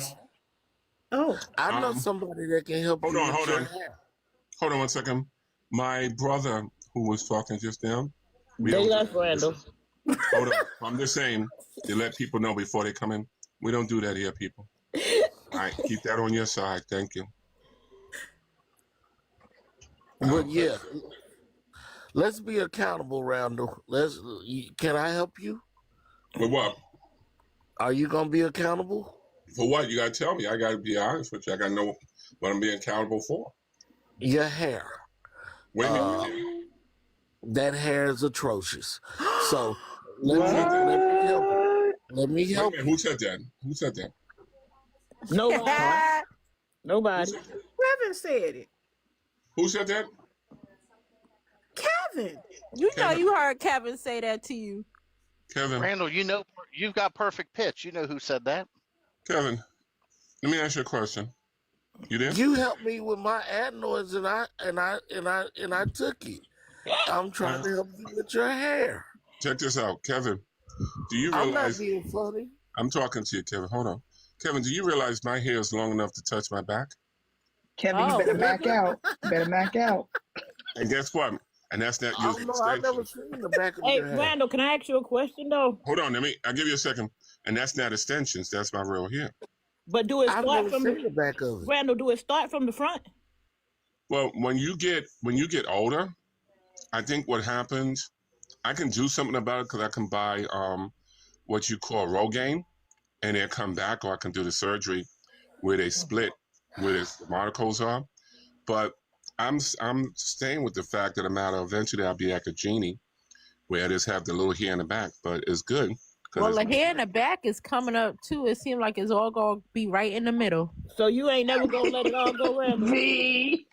I know somebody that can help you. Hold on 1 second. My brother, who was talking just now. They left Randall. Hold on. I'm just saying to let people know before they come in. We don't do that here, people. All right, keep that on your side. Thank you. But yeah, let's be accountable, Randall. Can I help you? With what? Are you gonna be accountable? For what? You gotta tell me. I gotta be honest with you. I gotta know what I'm being accountable for. Your hair. Wait a minute. That hair is atrocious. So let me help you. Let me Wait a help minute. you. Who said that? Who said that? Nobody. Nobody. Kevin said it. Who said that? Kevin. You know Kevin. you heard Kevin say that to you. Kevin. Randall, you know you've got perfect pitch. You know who said that? Kevin. Let me ask you a question. You there? You helped me with my adenoids, and I took it. I'm trying to help you with your hair. Check this out, Kevin. Do you I'm not realize? being funny. I'm talking to you, Kevin. Hold on, Kevin. Do you realize my hair is long enough to touch my back? Kevin, you better back out. Better back out. And guess what? And that's not I using don't know. I've never extensions. seen the back of Hey, your hair. Randall, can I ask you a question though? Hold on, I'll give you a second. And that's not extensions. That's my real hair. But do it I've start never from seen the back of it. Randall? Do it start from the front? Well, when you get older, I think what happens, I can do something about it because I can buy what you call Rogaine, and they'll come back, or I can do the surgery where they split where the monocles are. But I'm staying with the fact that eventually I'll be like a genie, where I just have the little hair in the back, but it's good. Well, the hair in the back is coming up too. It seems like it's all gonna be right in the middle. So you ain't never gonna let it all go, Randall? V.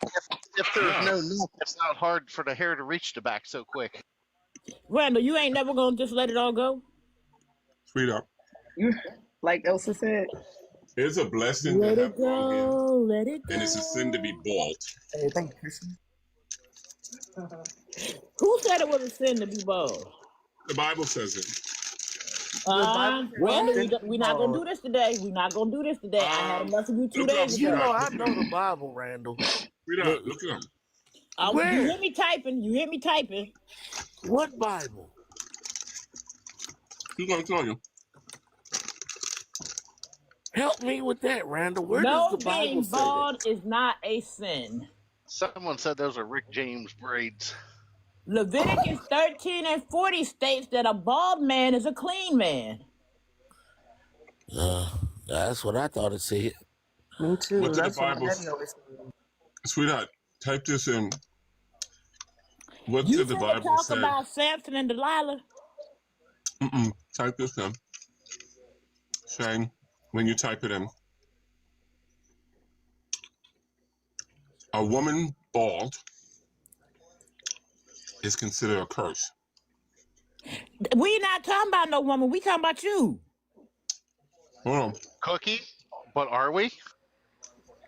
If there's no neck, it's not hard for the hair to reach the back so quick. Randall, you ain't never gonna just let it all go? Sweetheart, Like Elsa said. it's a blessing Let to it have long hair, go, let it go. and it's a sin to be bald. Hey, thank you, Christian. Who said it was a sin to be bald? The Bible says it. Randall, we're not gonna do this today. We're not gonna do this today. I had enough of you 2 days ago. You know I know the Bible, Randall. Sweetheart, look at him. Where? You hear me typing? You hear me typing? What Bible? Who's gonna tell you? Help me with that, Randall. Where does the Bible being say bald is not a sin. Someone said those are Rick James braids. Leviticus 13 and 40 states that a bald man is a clean man. That's what I thought it said. Me too. What did the That's what Bible my daddy always said. Sweetheart, type this in. What You did the finna Bible talk say? about Samson and Delilah? Type this in. Shane, when you type it in. A woman bald is considered a curse. We not talking about no woman. We talking about you. Hold on. Cookie? But are we?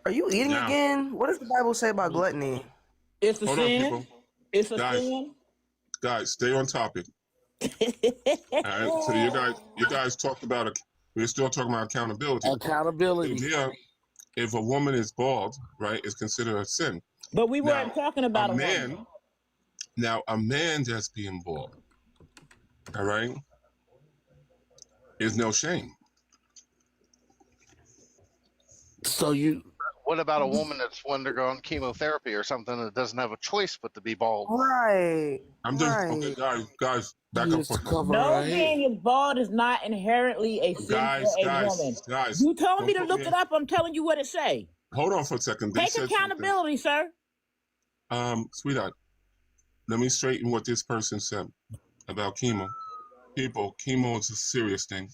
Are you eating Now. again? What does the Bible say about gluttony? It's a Hold on, sin. people. It's a Guys. sin. Guys, stay on topic. All right. So you guys talked about it. We're still talking about accountability. Accountability. Yeah. If a woman is bald, right, it's considered a sin. But we weren't talking about a man. woman. Now, a man that's being bald, all right, is no shame. So you. What about a woman that's undergone chemotherapy or something that doesn't have a choice but to be bald? Right. I'm just okay, guys. Back up for a second. No, being bald is not inherently a sin for a woman. Guys, You told me to don't look put it up. I'm telling you what it say. Hold on for a second. They Take said accountability, sir. Sweetheart, let me straighten what this person said about chemo. People, chemo is a serious thing.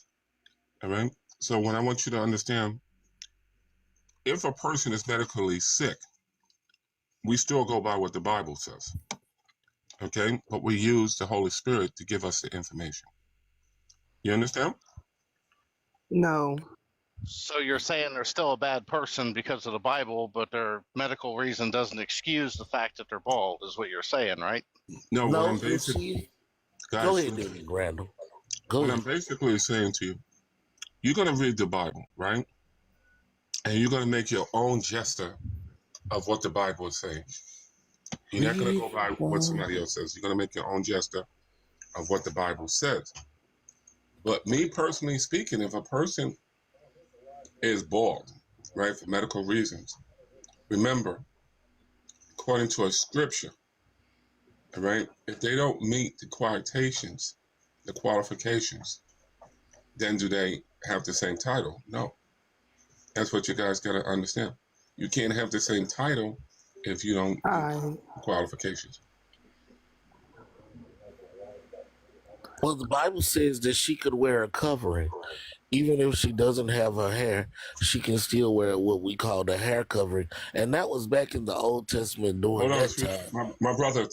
All right. So what I want you to understand, if a person is medically sick, we still go by what the Bible says. Okay? But we use the Holy Spirit to give us the information. You understand? No. So you're saying they're still a bad person because of the Bible, but their medical reason doesn't excuse the fact that they're bald, is what you're saying, right? No, No, what I'm basically... Guys, go ahead, David Randall. Go what ahead. I'm basically saying to you, you're going to read the Bible, right? And you're going to make your own gesture of what the Bible is saying. You're not going to go by what somebody else says. You're going to make your own gesture of what the Bible says. But me personally speaking, if a person is bald, right, for medical reasons, remember, according to a scripture, all right, if they don't meet the qualifications, then do they have the same title? No. That's what you guys got to understand. You can't have the same title if you don't meet qualifications. Well, the Bible says that she could wear a covering. Even if she doesn't have her hair, she can still wear what we call the hair covering. And that was back in the Old Testament during Hold on, that time. my brother. Oh,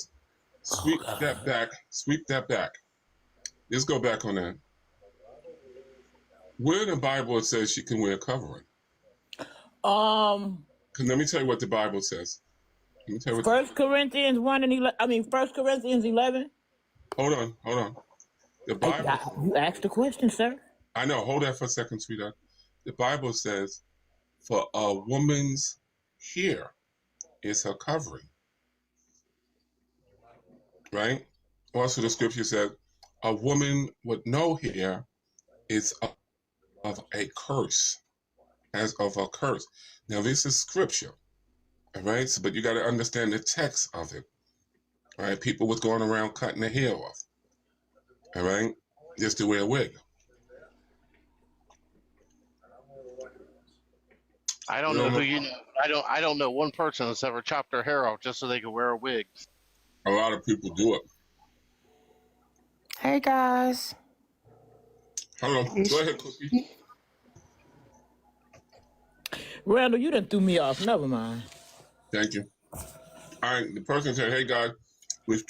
Sweep God. that back. Sweep that back. Let's go back on that. Where in the Bible it says she can wear a covering? Let me tell you what the Bible says. Let me tell you what. 1 Corinthians 1 and 11. I mean, 1 Corinthians 11. Hold on. The Bible. You asked the question, sir. I know. Hold that for a second, sweetheart. The Bible says, "For a woman's hair is her covering." Right. Also, the scripture says, "A woman with no hair is of a curse, as of a curse." Now, this is scripture, all right? So, but you got to understand the text of it, all right? People was going around cutting their hair off, all right, just to wear a wig. I don't know who you know. I don't know one person that's ever chopped their hair off just so they could wear a wig. A lot of people do it. Hey guys. Hello. Go ahead, Cookie. Randall, you done threw me off. Never mind. Thank you. All right. The person said, "Hey, guys, we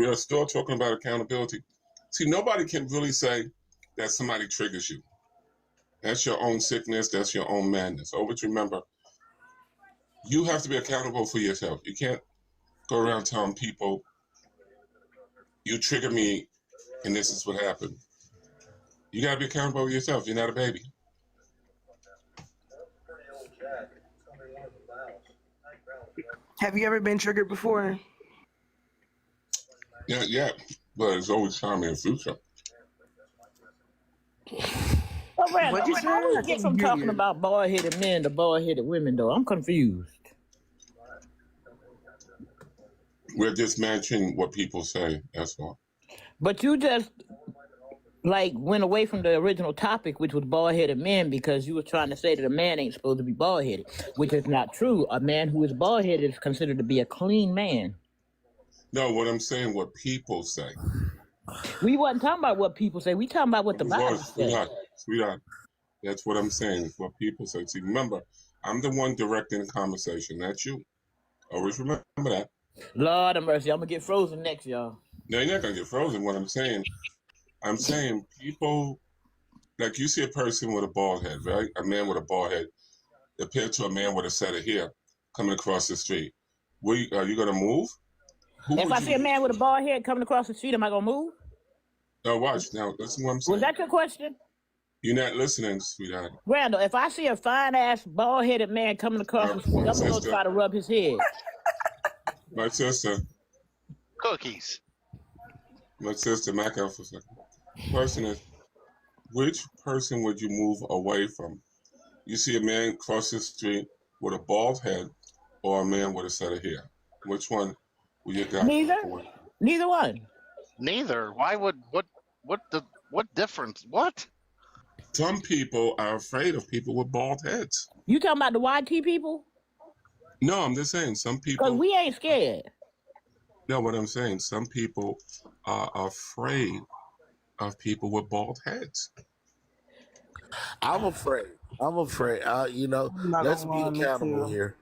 are still talking about accountability." See, nobody can really say that somebody triggers you. That's your own sickness. That's your own madness. Always remember, you have to be accountable for yourself. You can't go around telling people, "You trigger me, and this is what happened." You got to be accountable for yourself. You're not a baby. Have you ever been triggered before? Yeah, but it's always time in the future. Oh, Randall, What'd you say? how I we get couldn't from hear talking you. about bald-headed men to bald-headed women, though? I'm confused. We're just matching what people say. That's all. But you just went away from the original topic, which was bald-headed men, because you were trying to say that a man ain't supposed to be bald-headed, which is not true. A man who is bald-headed is considered to be a clean man. No, what I'm saying, what people say. We wasn't talking about what people say. We talking about what the Bible says. Sweetheart. That's what I'm saying. It's what people say. See, remember, I'm the one directing the conversation, not you. Always remember that. Lord of mercy, I'm gonna get frozen next, y'all. No, you're not gonna get frozen. What I'm saying people, like you see a person with a bald head, right? A man with a bald head compared to a man with a set of hair coming across the street. Are you gonna move? If I see a man with a bald head coming across the street, am I gonna move? No, watch. Now, listen what I'm saying. Was that your question? You're not listening, sweetheart. Randall, if I see a fine-ass, bald-headed man coming across the street, I'm gonna try to rub his head. My sister. Cookies. My sister, back out for a second. Question is, which person would you move away from? You see a man cross the street with a bald head or a man with a set of hair? Which one would you guys Neither. avoid? Neither one. Neither. Why would what difference? What? Some people are afraid of people with bald heads. You talking about the YT people? No, I'm just saying some people. Because we ain't scared. No, what I'm saying, some people are afraid of people with bald heads. I'm afraid. Let's be accountable here.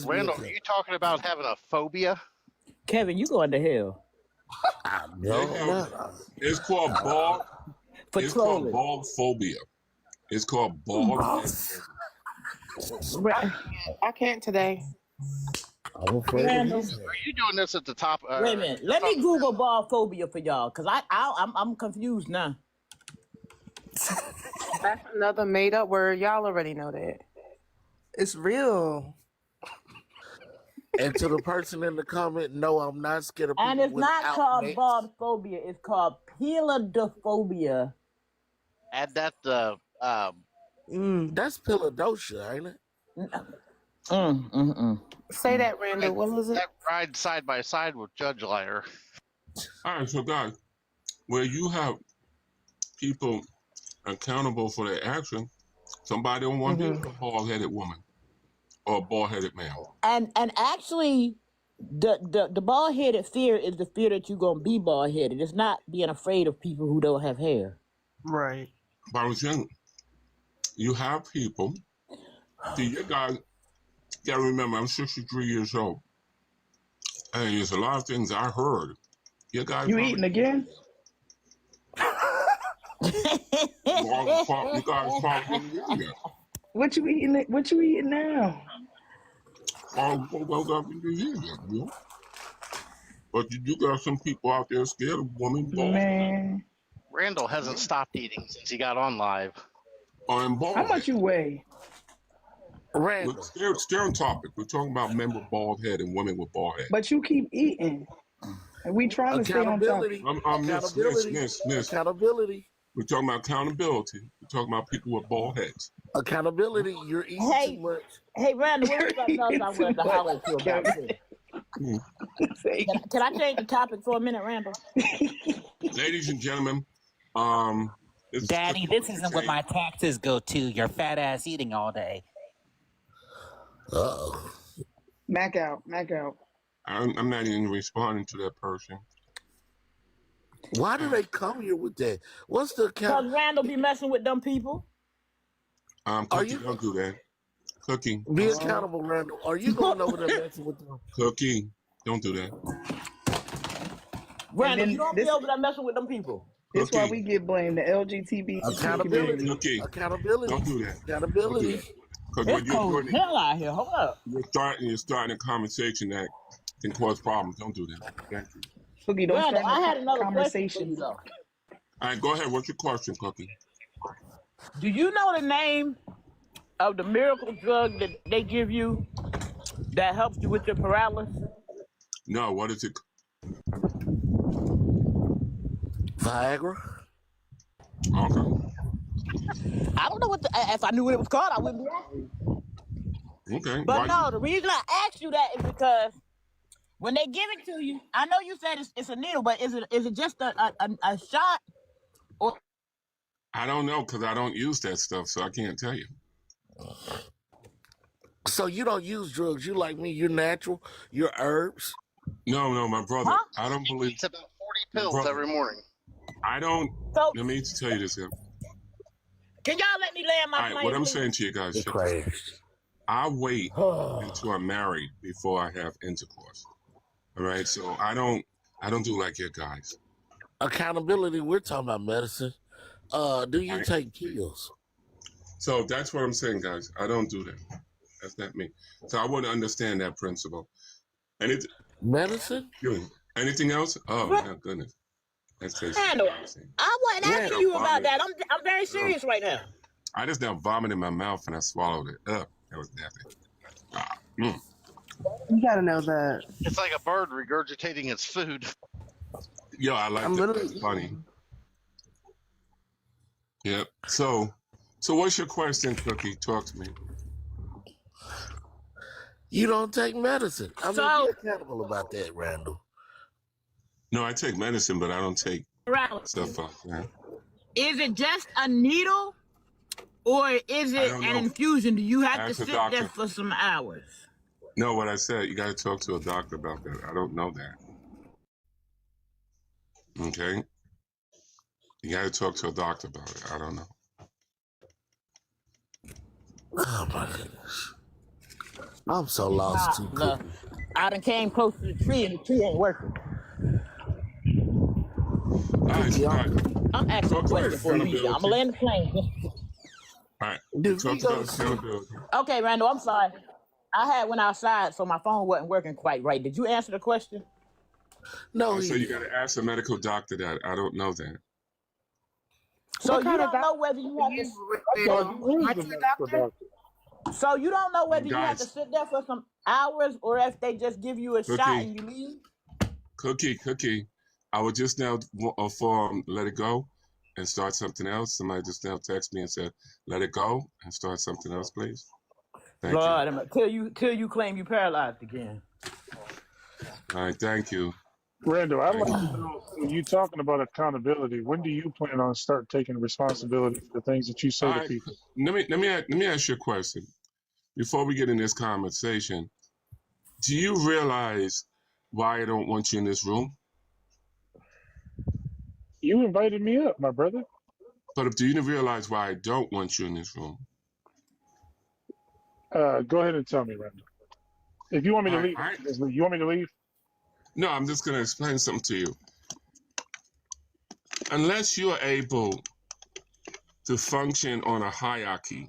Randall, are you talking about having a phobia? Kevin, you going to hell. No. It's called bald. It's called trolling. bald phobia. It's called bald head. I can't today. I'm afraid. Randall. Are you doing this at the top? Wait a minute. Let me Google bald phobia for y'all, because I'm confused now. That's another made up word. Y'all already know that. It's real. And to the person in the comment, no, I'm not scared of people. And it's not without called names. bald phobia. It's called pilodophobia. Add that. That's Philadelphia, ain't it? Say that, Randall. What was it? That ride side by side with Judge Liar. All right, so guys, where you have people accountable for their action, somebody don't want to be a bald-headed woman or a bald-headed man. And actually, The bald headed fear is the fear that you're gonna be bald headed. It's not being afraid of people who don't have hair. Right. But I'm saying, you have people. See, you guys gotta remember, I'm 63 years old, and there's a lot of things I heard. You guys, You eating again? you guys probably didn't hear What you eating? What you eating now? that. But you do got some people out there scared of women bald. Man, Randall hasn't stopped eating since he got on live. I'm bald. how much you weigh? Randall. Scaring topic. We're talking about men with bald head and women with bald head. But you keep eating, and we trying to stay on topic. Accountability. Miss. Accountability. We're talking about accountability. We're talking about people with bald heads. Accountability. You're eating Hey, too much. hey, Randall, what was something else I wanted to holler at you about too? Can I change the topic for a minute, Randall? Ladies and gentlemen, Daddy, this isn't what my taxes go to. Your fat ass eating all day. Uh-oh. Mac out. I'm not even responding to that person. Why do they come here with that? What's the account? Because Randall be messing with them people. Cookie, don't do that. Cookie. Be accountable, Randall. Are you going over there messing with them? Cookie, don't do that. Randall, you don't be over there messing with them people. That's why we get blamed. The LGBT Accountability. Cookie, Accountability. don't do that. Accountability. Because when It's you're cold doing as hell out here. Hold up. you're starting a conversation that can cause problems. Don't do that. Thank you. Cookie, don't Randall, start I had no another question for conversation. you, though. All right, go ahead. What's your question, Cookie? Do you know the name of the miracle drug that they give you that helps you with your paralysis? No, what is it? Viagra. Okay. I don't know what if I knew what it was called, I wouldn't be asking. Okay. But no, the reason I asked you that is because when they give it to you, I know you said it's a needle, but is it just a shot? Or I don't know because I don't use that stuff, so I can't tell you. So you don't use drugs. You like me. You're natural. You're herbs. No, my brother. Huh? I don't believe. It's about 40 pills every morning. I don't. So, let me tell you this. All can y'all let me land my right, plane? what I'm please? saying to you guys, check this out. I wait until I'm married before I have intercourse. All right, so I don't do like your guys. Accountability. We're talking about medicine. Do you take pills? So that's what I'm saying, guys. I don't do that. That's not me. So I wouldn't understand that principle. And it's medicine. Anything else? Oh my goodness. That's crazy. Randall, I wasn't asking you about that. I'm very serious right now. I just now vomited in my mouth and I swallowed it up. That was nasty. You gotta know that. It's like a bird regurgitating its food. Yo, I like that. That's funny. Yep. So what's your question, Cookie? Talk to me. You don't take medicine. I'm be accountable about that, Randall. No, I take medicine, but I don't take stuff like that. Is it just a needle, or is it an infusion? Do you have to sit there for some hours? No, what I said, you got to talk to a doctor about that. I don't know that. Okay? You got to talk to a doctor about it. I don't know. Oh, my goodness. I'm so lost, too. No. I done came close to the tree, and the tree ain't working. I'm asking a question for a reason. I'm going to land the plane. All right. Talk about accountability. Okay, Randall, I'm sorry. I went outside, so my phone wasn't working quite right. Did you answer the question? No. So you got to ask a medical doctor that. I don't know that. So you don't know whether you have to. So you don't know whether you have to sit there for some hours or if they just give you a shot and you leave? Cookie. I would just now let it go and start something else. Somebody just now text me and said, let it go and start something else, please. Thank you. Till you claim you paralyzed again. All right, thank you. Randall, I'd like to know, when you're talking about accountability, when do you plan on start taking responsibility for the things that you say to people? Let me ask you a question. Before we get in this conversation, do you realize why I don't want you in this room? You invited me up, my brother. But do you realize why I don't want you in this room? Go ahead and tell me, Randall. If you want me to leave, you want me to leave? No, I'm just going to explain something to you. Unless you are able to function on a hierarchy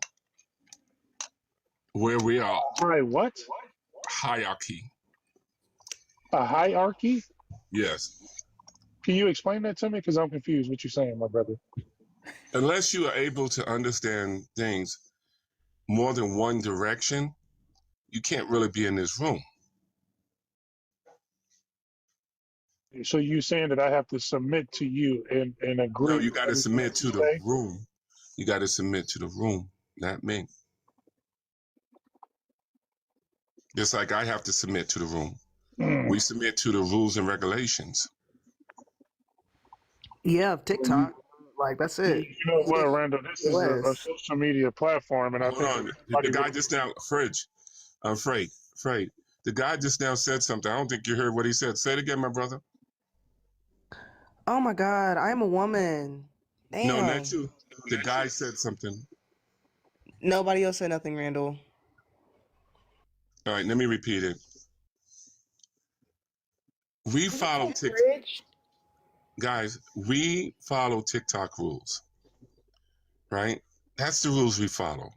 where we are. Right, what? Hierarchy. A hierarchy? Yes. Can you explain that to me? Because I'm confused what you're saying, my brother. Unless you are able to understand things more than one direction, you can't really be in this room. So you saying that I have to submit to you and agree? No, you got to submit to the say? room. You got to submit to the room, not me. Just like I have to submit to the room. We submit to the rules and regulations. Yeah, TikTok. Like that's it. You know what, Randall? This is a social media platform, and I Hold think on. The guy just now, Fred, the guy just now said something. I don't think you heard what he said. Say it again, my brother. Oh my God, I am a woman. Damn. No, not you. The guy said something. Nobody else said nothing, Randall. All right, let me repeat it. We follow TikTok. Guys, we follow TikTok rules, right? That's the rules we follow.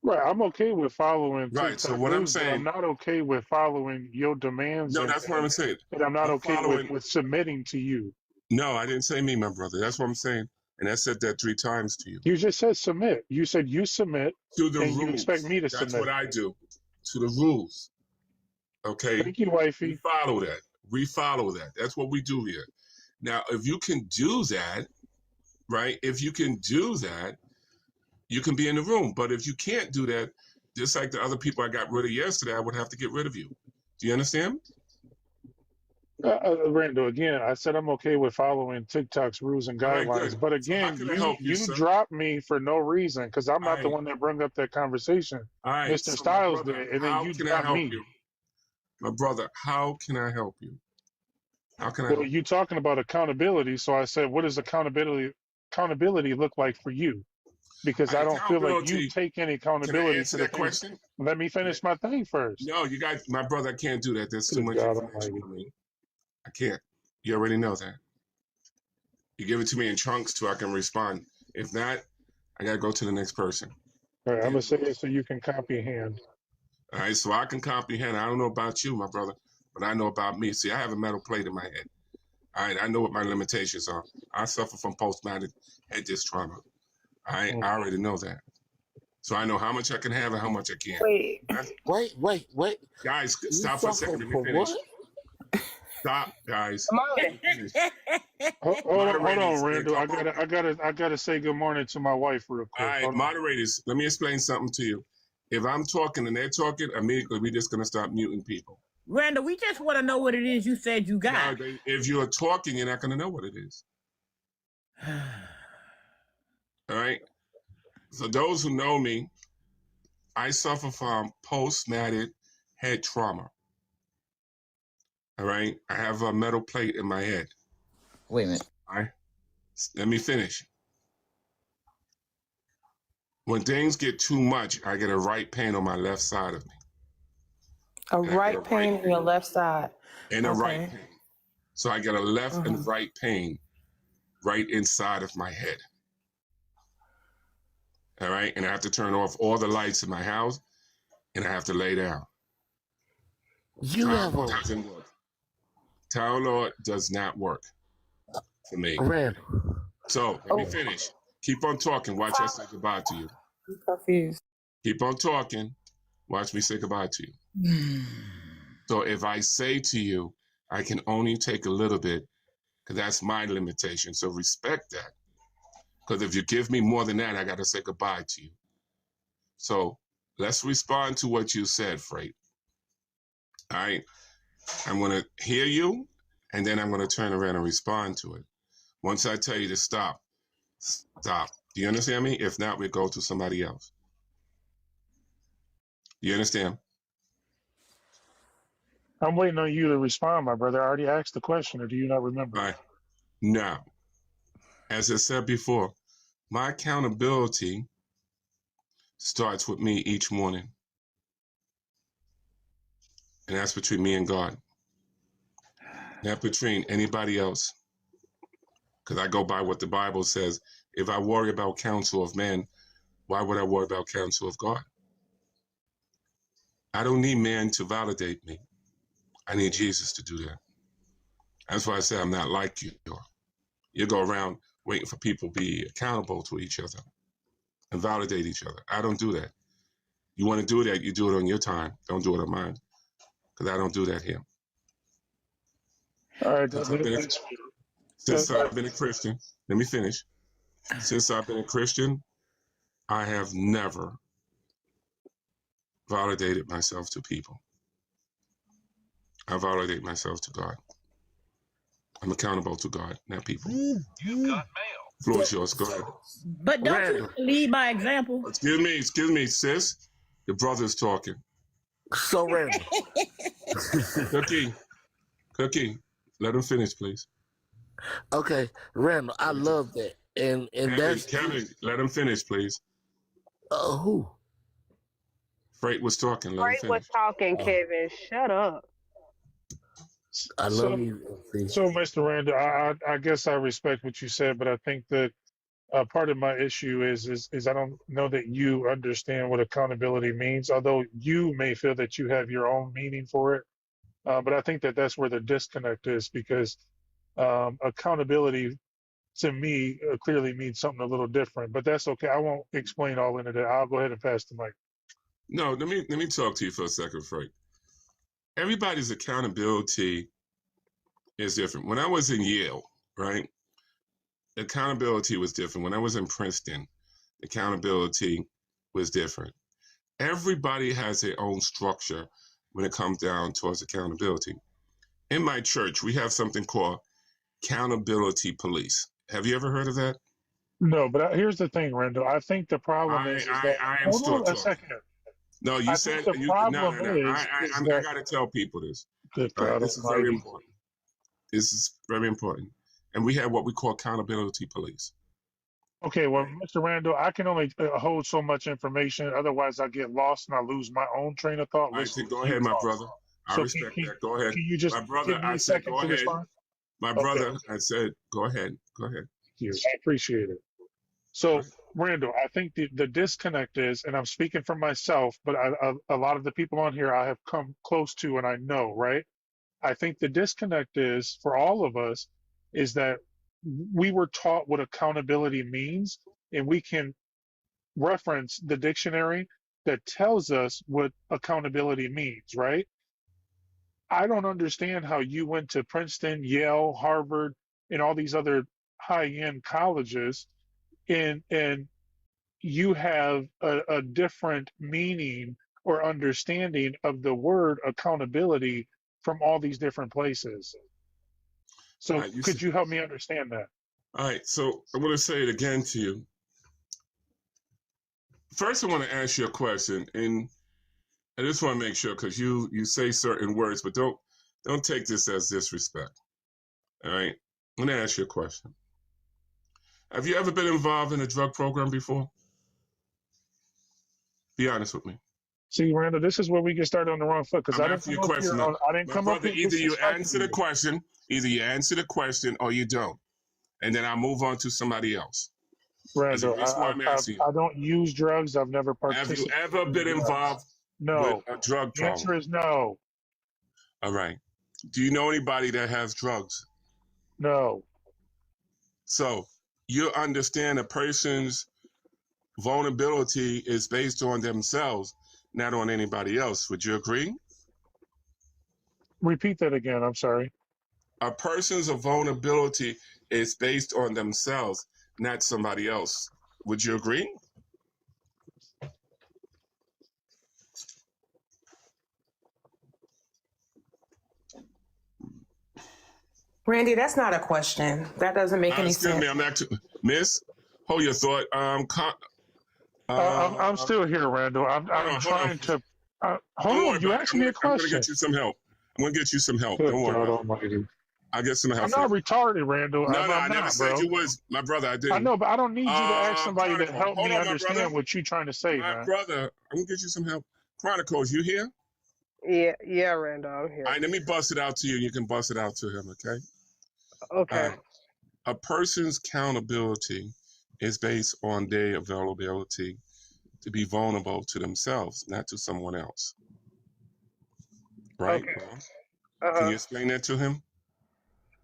Right, I'm okay with following TikTok Right, so what I'm rules, but saying, I'm not okay with following your demands. No, that's what I'm saying. And I'm not I'm okay following- with submitting to you. No, I didn't say me, my brother. That's what I'm saying. And I said that 3 times to you. You just said submit. You said you submit To the and rules. you expect me to That's submit. what I do. To the rules. Okay? Thank you, wifey. We follow that. We follow that. That's what we do here. Now, if you can do that, right? If you can do that, you can be in the room. But if you can't do that, just like the other people I got rid of yesterday, I would have to get rid of you. Do you understand? Randall, again, I said I'm okay with following TikTok's rues and All right, guidelines, good. but So again, how can I help you, sir? dropped me for no reason because I'm not the All one that brought up that conversation. All right. Mr. So Styles my brother, did, and then how you can I dropped help me. you? My brother, how can I help you? How can I Well, help you? you talking about accountability, so I said, what does accountability look like for you? Because I don't feel like you Accountability. take any Can I accountability answer to the that things. question? Let me finish my thing first. No, you got my brother. I can't do that. There's too Good much God information Almighty. for me. I can't. You already know that. You give it to me in chunks so I can respond. If not, I gotta go to the next person. All right, I'm gonna say it so you can comprehend. All right, so I can comprehend. I don't know about you, my brother, but I know about me. See, I have a metal plate in my head. All right, I know what my limitations are. I suffer from post-traumatic head disc trauma. All right, I already know that. So I know how much I can have and how much I can't. Wait. Guys, You stop for a second. Let me for finish. what? Stop, guys. Hold on, Randall. I gotta say good morning to my wife real All quick. right, Hold on. moderators, let me explain something to you. If I'm talking and they're talking, immediately we're just gonna start muting people. Randall, we just want to know what it is you said you got. No, if you're talking, you're not gonna know what it is. All right. For those who know me, I suffer from post-traumatic head trauma. All right. I have a metal plate in my head. Wait a minute. All right. Let me finish. When things get too much, I get a right pain on my left side of me. A right pain in your left side. And a Okay. right pain. So I get a left and right pain right inside of my head. All right. And I have to turn off all the lights in my house and I have to lay down. You doesn't work. Tylenol does not work for me. Randall. So let me finish. Keep on talking. Watch us say goodbye to you. I'm confused. Keep on talking. Watch me say goodbye to you. So if I say to you, I can only take a little bit, because that's my limitation. So respect that. Because if you give me more than that, I got to say goodbye to you. So let's respond to what you said, Freight. All right. I'm going to hear you, and then I'm going to turn around and respond to it. Once I tell you to stop, stop. Do you understand me? If not, we go to somebody else. Do you understand? I'm waiting on you to respond, my brother. I already asked the question, or do you not remember? All right. Now, as I said before, my accountability starts with me each morning. And that's between me and God. Not between anybody else. Because I go by what the Bible says. If I worry about counsel of man, why would I worry about counsel of God? I don't need man to validate me. I need Jesus to do that. That's why I say I'm not like you. You go around waiting for people to be accountable to each other and validate each other. I don't do that. You want to do that, you do it on your time. Don't do it on mine. Because I don't do that here. All right. Since I've been a Christian, let me finish. Since I've been a Christian, I have never validated myself to people. I validate myself to God. I'm accountable to God, not people. You got mail. Floor is yours. Go ahead. But don't you lead by example? Excuse me, sis. Your brother's talking. So Randall. Cookie, let him finish, please. Okay, Randall, I love that. And that's Kevin, let him finish, please. Who? Freight was talking. Let Freight him was finish. talking, Kevin. Shut up. I love you. So, Mr. Randall, I guess I respect what you said, but I think that part of my issue is I don't know that you understand what accountability means, although you may feel that you have your own meaning for it. But I think that that's where the disconnect is, because accountability to me clearly means something a little different. But that's okay. I won't explain all into that. I'll go ahead and pass the mic. No, let me talk to you for a second, Frank. Everybody's accountability is different. When I was in Yale, right, accountability was different. When I was in Princeton, accountability was different. Everybody has their own structure when it comes down towards accountability. In my church, we have something called accountability police. Have you ever heard of that? No, but here's the thing, Randall. I think the problem is that I am still hold on a talking. second. No, you I said think the problem is I that, got to tell people this. Good All right, God this is very Almighty. important. This is very important. And we have what we call accountability police. Okay, well, Mr. Randall, I can only hold so much information. Otherwise, I get lost and I lose my own train of thought. All right, so go ahead, my brother. I respect that. Go ahead. Can you just my brother, give me I a said, second go to ahead. respond? My brother, I said, go ahead. Go ahead. Thank you. I appreciate it. So, Randall, I think the disconnect is, and I'm speaking for myself, but a lot of the people on here I have come close to and I know, right? I think the disconnect is, for all of us, is that we were taught what accountability means, and we can reference the dictionary that tells us what accountability means, right? I don't understand how you went to Princeton, Yale, Harvard, and all these other high-end colleges, and you have a different meaning or understanding of the word accountability from all these different places. So could you help me understand that? All right, so I'm going to say it again to you. First, I want to ask you a question, and I just want to make sure, because you say certain words, but don't take this as disrespect. All right, I'm going to ask you a question. Have you ever been involved in a drug program before? Be honest with me. See, Randall, this is where we get started on the wrong foot, because I didn't come up here. I didn't come up here. Either you answer the question, or you don't, and then I'll move on to somebody else. Randall, I don't use drugs. I've never participated. Have you ever been involved with a drug problem? The answer is no. All right. Do you know anybody that has drugs? No. So you understand a person's vulnerability is based on themselves, not on anybody else. Would you agree? Repeat that again. I'm sorry. A person's vulnerability is based on themselves, not somebody else. Would you agree? Randy, that's not a question. That doesn't make any sense. Excuse me, I'm actually, Miss, hold your thought. I'm still here, Randall. I'm trying to. Hold on. You asked me a question. I'm going to get you some help. I'm gonna get you some help. Good Don't worry God about it. Almighty. I'll get some help I'm for not you. retarded, Randall. No, I'm I never not, said bro. you was, my brother. I I didn't. know, but I don't need you to ask somebody to Chronicle. help Hold me on, my brother. understand what you're trying to say, My man. brother, I'm gonna get you some help. Chronicles, you here? Yeah, Randall, I'm All here. right, let me bust it out to you. You can bust it out to him, okay? Okay. All right. A person's accountability is based on their availability to be vulnerable to themselves, not to someone else. Right? Okay. Can you explain that to him?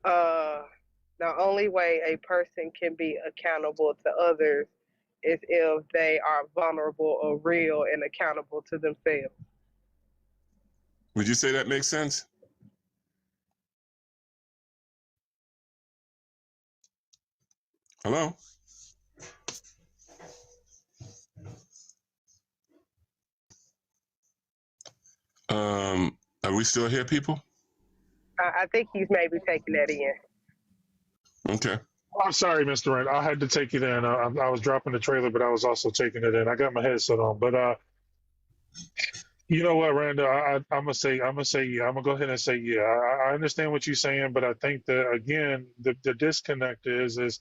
The only way a person can be accountable to others is if they are vulnerable or real and accountable to themselves. Would you say that makes sense? Hello? Are we still here, people? I think he's maybe taking that in. Okay. I'm sorry, Mr. Rand. I had to take it in. I was dropping the trailer, but I was also taking it in. I got my headset on, but you know what, Randall? I'm gonna say, yeah. I'm gonna go ahead and say, yeah. I understand what you're saying, but I think that again, the disconnect is,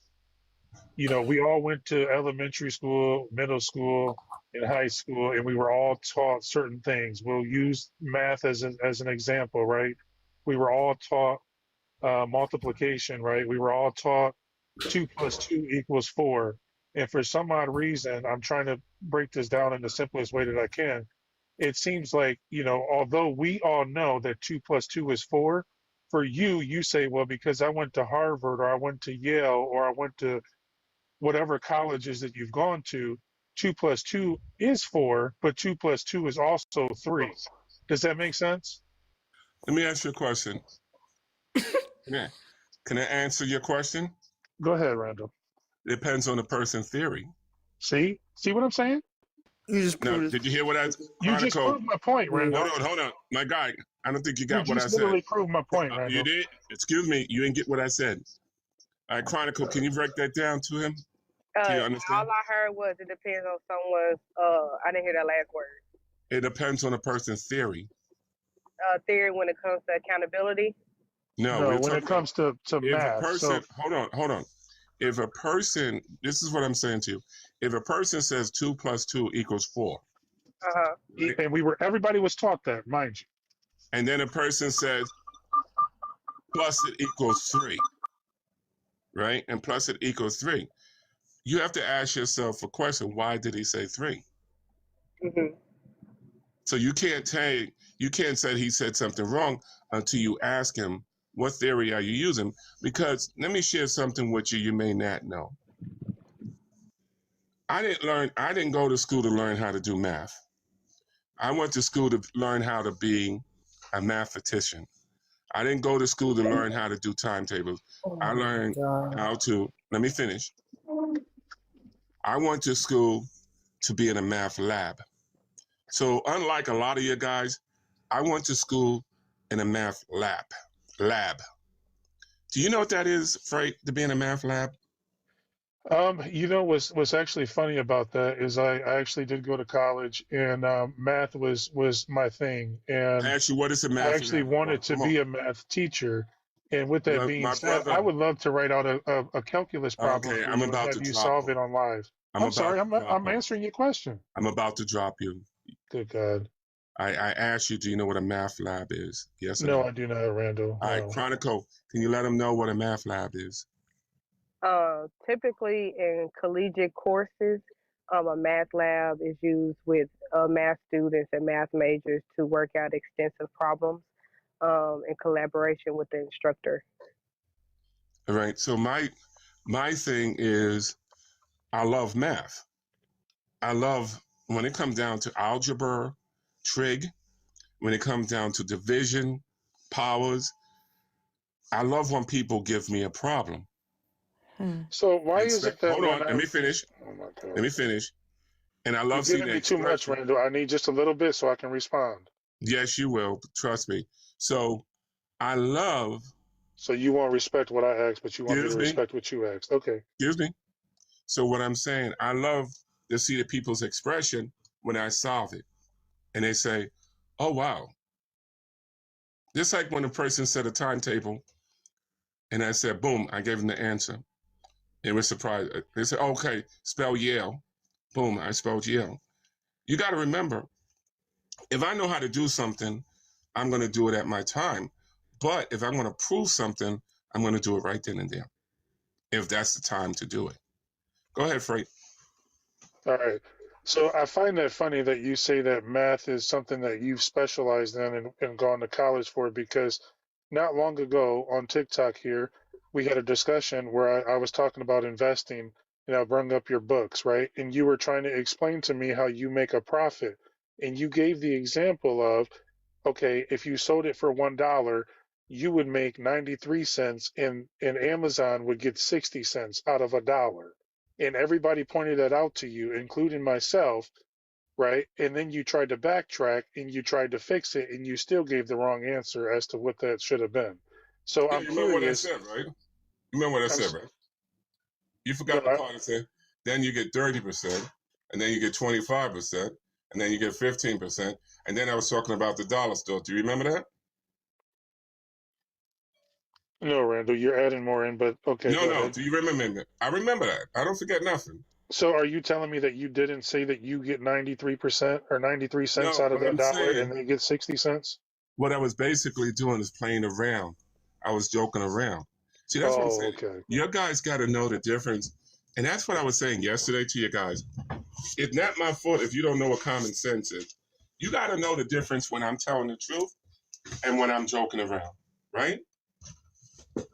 we all went to elementary school, middle school, and high school, and we were all taught certain things. We'll use math as an example, right? We were all taught multiplication, right? We were all taught 2 + 2 = 4. And for some odd reason, I'm trying to break this down in the simplest way that I can. It seems like, although we all know that 2 + 2 is 4, for you say, well, because I went to Harvard or I went to Yale or I went to whatever colleges that you've gone to, 2 + 2 is 4, but 2 + 2 is also 3. Does that make sense? Let me ask you a question. Yeah. Can I answer your question? Go ahead, Randall. Depends on the person's theory. See what I'm saying? You just Now, proved did you hear what I You just Chronicle? proved my point, Randall. Hold on. My guy, I don't think you You got what I just said. literally proved my point, You Randall. did? Excuse me, you didn't get what I said. All right, Chronicle, can you break that down to him? Do you All understand? I heard was it depends on someone's. I didn't hear that last word. It depends on a person's theory. Theory when it comes to accountability. No, No, we're when it talking about comes to if a math. person, So, hold on. If a person, this is what I'm saying to you. If a person says 2 + 2 = 4, right? and everybody was taught that, mind you. And then a person says plus it equals 3, right? And plus it equals 3. You have to ask yourself a question: why did he say 3? So you can't say he said something wrong until you ask him what theory are you using. Because let me share something with you may not know. I didn't go to school to learn how to do math. I went to school to learn how to be a mathematician. I didn't go to school to learn how to do timetables. I learned how to, let me finish. I went to school to be in a math lab. So unlike a lot of you guys, I went to school in a math lab. Do you know what that is, Frank, to be in a math lab? What's actually funny about that is I actually did go to college, and math was my thing, and I asked you, what is a math I actually lab? wanted to Come on. be a math teacher. And with that being My said, brother. I would love to write out a calculus problem Okay, for I'm you and about have to you drop solve him. it on live. I'm I'm about sorry, to drop I'm him. answering your question. I'm about to drop you. Good God. I asked you, do you know what a math lab is? Yes or No, no? I do not, Randall. All right, No. Chronicle, can you let them know what a math lab is? Typically in collegiate courses, a math lab is used with math students and math majors to work out extensive problems in collaboration with the instructor. All right, so my thing is I love math. I love when it comes down to algebra, trig, when it comes down to division, powers. I love when people give me a problem. So why is it that Hold when on, I... let me finish. Oh, my God. Let me finish. And I You're love seeing giving the me too much, expression. Randall. I need just a little bit so I can respond. Yes, you will. Trust me. So I love. So you won't respect what I asked, but you want me to Excuse me. respect what you asked. Okay. Excuse me. So what I'm saying, I love to see the people's expression when I solve it. And they say, oh, wow. Just like when a person set a timetable and I said, boom, I gave them the answer. It was surprised. They said, okay, spell Yale. Boom, I spelled Yale. You got to remember, if I know how to do something, I'm going to do it at my time. But if I'm going to prove something, I'm going to do it right then and there, if that's the time to do it. Go ahead, Frank. All right. So I find that funny that you say that math is something that you've specialized in and gone to college for, because not long ago on TikTok here, we had a discussion where I was talking about investing and I brought up your books, right? And you were trying to explain to me how you make a profit. And you gave the example of, okay, if you sold it for $1, you would make 93 cents and Amazon would get 60 cents out of $1. And everybody pointed that out to you, including myself, right? And then you tried to backtrack and you tried to fix it and you still gave the wrong answer as to what that should have been. So Yeah, I'm you remember what I curious. said, right? You remember what I I'm said, right? You no, forgot the part that said, then you get 30%, and then you get 25%, and then you get 15%. And then I was talking about the dollar store. Do you remember that? no, Randall, you're adding more in, but okay, No, go no. ahead. Do you remember? I remember that. I don't forget nothing. So are you telling me that you didn't say that you get 93% or 93 cents No, out of what that I'm dollar and saying, they get 60 cents? what I was basically doing is playing around. I was joking around. See, that's what I'm Oh, saying. okay. Your guys got to know the difference. And that's what I was saying yesterday to you guys. It's not my fault if you don't know what common sense is. You got to know the difference when I'm telling the truth and when I'm joking around, right?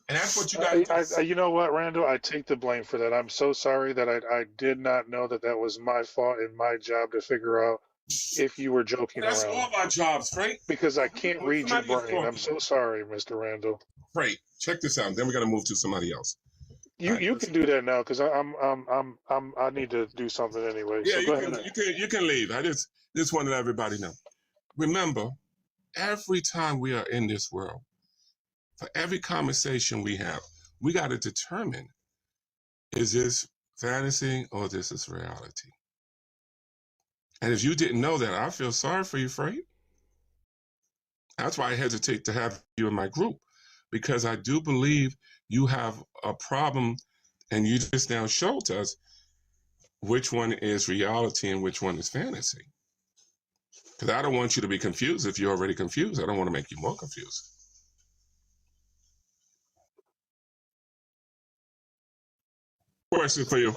And that's what you got to do. You know what, Randall? I take the blame for that. I'm so sorry that I did not know that that was my fault and my job to figure out if you were joking That's all around. of our jobs, Frank. Because I can't When read your somebody is brain. I'm talking, so sorry, Mr. Randall. Frank, check this out. Then we got to move to somebody else. All You right, you can listen. do that now because I need to do something anyway. Yeah, So you go can ahead. you can leave. I just wanted everybody to know. Remember, every time we are in this world, for every conversation we have, we got to determine, is this fantasy or this is reality? And if you didn't know that, I feel sorry for you, Frank. That's why I hesitate to have you in my group, because I do believe you have a problem, and you just now showed us which one is reality and which one is fantasy. Because I don't want you to be confused if you're already confused. I don't want to make you more confused. Question for you.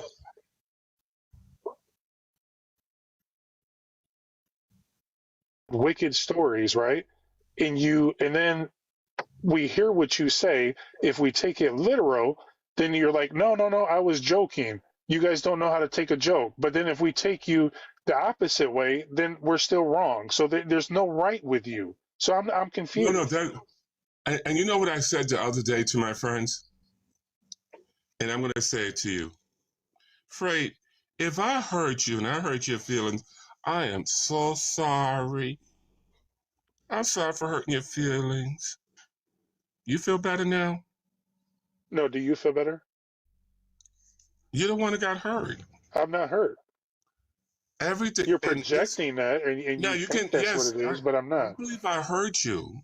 Wicked stories, right? And then we hear what you say. If we take it literal, then you're like, no, no, no, I was joking. You guys don't know how to take a joke. But then if we take you the opposite way, then we're still wrong. So there's no right with you. So I'm No, confused. that, and you know what I said the other day to my friends? And I'm going to say it to you. Freight, if I hurt you and I hurt your feelings, I am so sorry. I'm sorry for hurting your feelings. You feel better now? No, do you feel better? You're the one that got hurt. I'm not hurt. Everything, You're and this, projecting that, and now you you think can, that's what yes, it is, but I'm I not. believe I hurt you,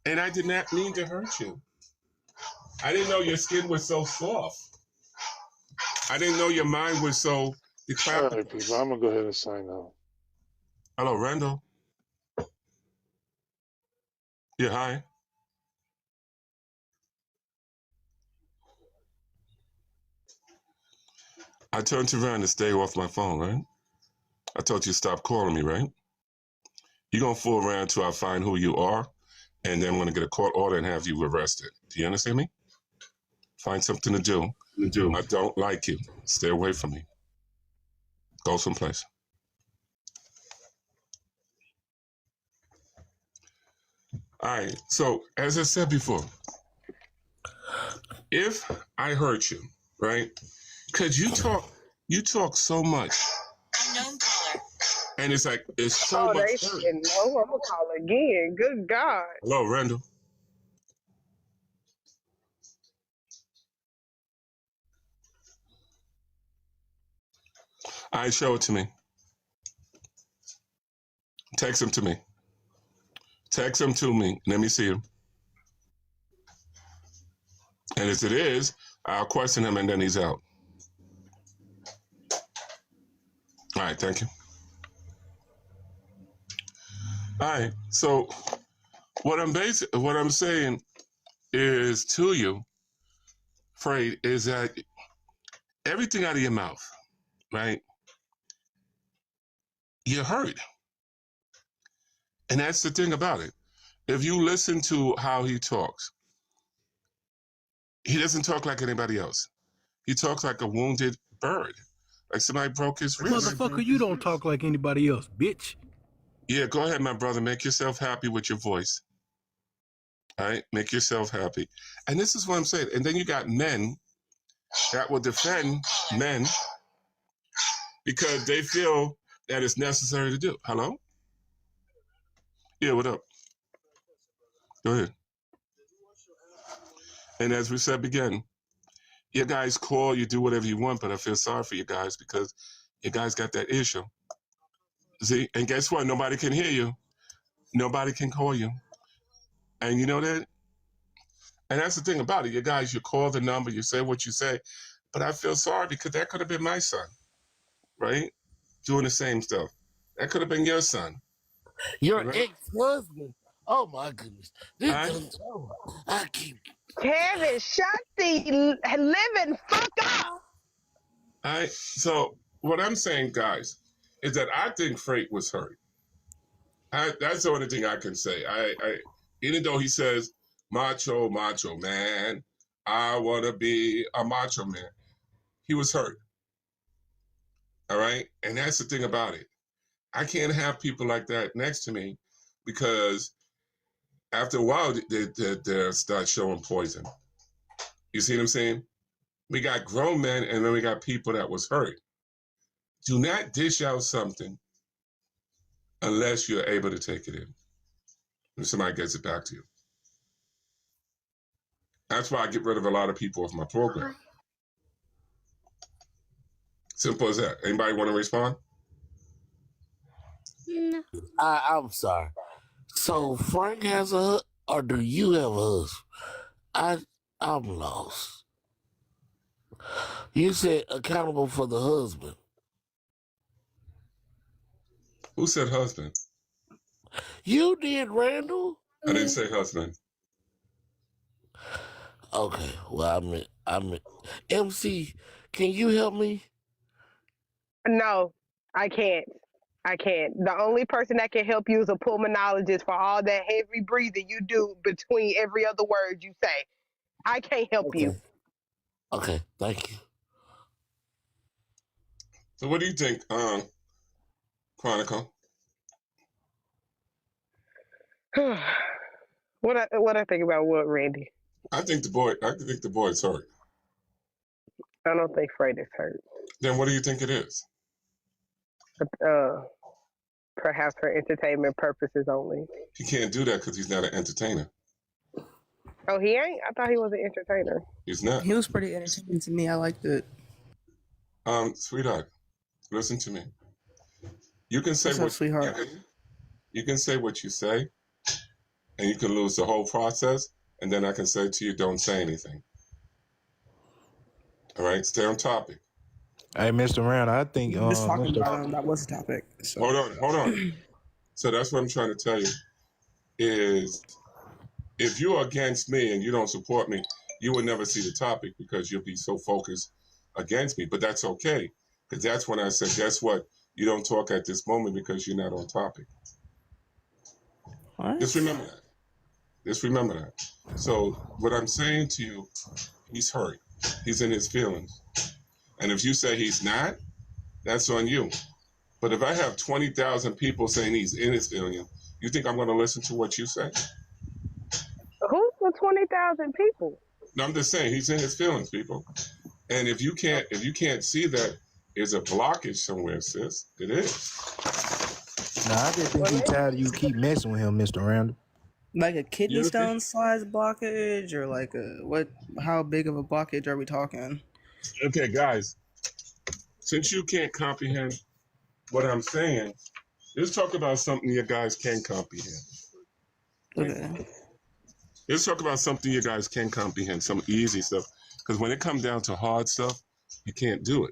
and I did not mean to hurt you. I didn't know your skin was so soft. I didn't know your mind was so All right, decrepit. people, I'm gonna go ahead and sign out. Hello, Randall. Yeah, hi. I turned you around to stay off my phone, right? I told you to stop calling me, right? You're going to fool around till I find who you are, and then I'm going to get a court order and have you arrested. Do you understand me? Find something to do. I don't like you. Stay away from me. Go someplace. All right. So, as I said before, if I hurt you, right? Because you talk so much. Unknown caller. And it's like, it's so Oh, much they hurt. said no. I'm gonna call again. Good God. Hello, Randall. All right, show it to me. Text him to me. Text him to me. Let me see him. And if it is, I'll question him and then he's out. All right, thank you. All right, so what I'm saying is to you, Fred, is that everything out of your mouth, right? You're hurt. And that's the thing about it. If you listen to how he talks, he doesn't talk like anybody else. He talks like a wounded bird, like somebody broke his wrist. Motherfucker, you don't talk like anybody else, bitch. Yeah, go ahead, my brother. Make yourself happy with your voice. All right? Make yourself happy. And this is what I'm saying. And then you got men that will defend men because they feel that it's necessary to do. Hello? Yeah, what up? Go ahead. And as we said again, you guys call, you do whatever you want, but I feel sorry for you guys because you guys got that issue. See? And guess what? Nobody can hear you. Nobody can call you. And you know that? And that's the thing about it. You guys, you call the number, you say what you say, but I feel sorry because that could have been my son, right? Doing the same stuff. That could have been your son. Your right? ex-husband. Oh my goodness. This All right? doesn't I keep Kevin, shut the living fuck up. All right. So what I'm saying, guys, is that I think Freight was hurt. That's the only thing I can say. I even though he says macho man, I want to be a macho man. He was hurt. All right. And that's the thing about it. I can't have people like that next to me because after a while, they start showing poison. You see what I'm saying? We got grown men and then we got people that was hurt. Do not dish out something unless you're able to take it in. And somebody gets it back to you. That's why I get rid of a lot of people off my program. Simple as that. Anybody want to respond? No. I'm sorry. So Frank has a or do you have a husband? I'm lost. You said accountable for the husband. Who said husband? You did, Randall. I didn't say husband. Okay, well I meant MC, can you help me? No, I can't. I can't. The only person that can help you is a pulmonologist for all that heavy breathing you do between every other word you say. I can't help you. Okay, thank you. So what do you think, Chronicle? What I think about what, Randy? I think the boy's hurt. I don't think Fred is hurt. Then what do you think it is? Perhaps for entertainment purposes only. He can't do that because he's not an entertainer. Oh, he ain't? I thought he was an entertainer. He's not. He was pretty entertaining to me. I liked it. Sweetheart, listen to me. You can say What's up, sweetheart? You can say what you say, and you can lose the whole process, and then I can say to you, don't say anything. All right, stay on topic. Hey, Mr. Randall, I think Just talking about him, that was the topic. So. Hold on. So that's what I'm trying to tell you is if you're against me and you don't support me, you will never see the topic because you'll be so focused against me. But that's okay. Because that's when I said, guess what? You don't talk at this moment because you're not on topic. What? Just remember that. Just remember that. So what I'm saying to you, he's hurt. He's in his feelings. And if you say he's not, that's on you. But if I have 20,000 people saying he's in his feelings, you think I'm going to listen to what you say? Who's the 20,000 people? No, I'm just saying he's in his feelings, people. And if you can't see that there's a blockage somewhere, sis, it is. Nah, I just think he's tired of you keep messing with him, Mr. Randall. Like a kidney stone size blockage, or like a what? How big of a blockage are we talking? Okay, guys. Since you can't comprehend what I'm saying, let's talk about something you guys can comprehend. Okay. Let's talk about something you guys can comprehend, some easy stuff. Because when it comes down to hard stuff, you can't do it.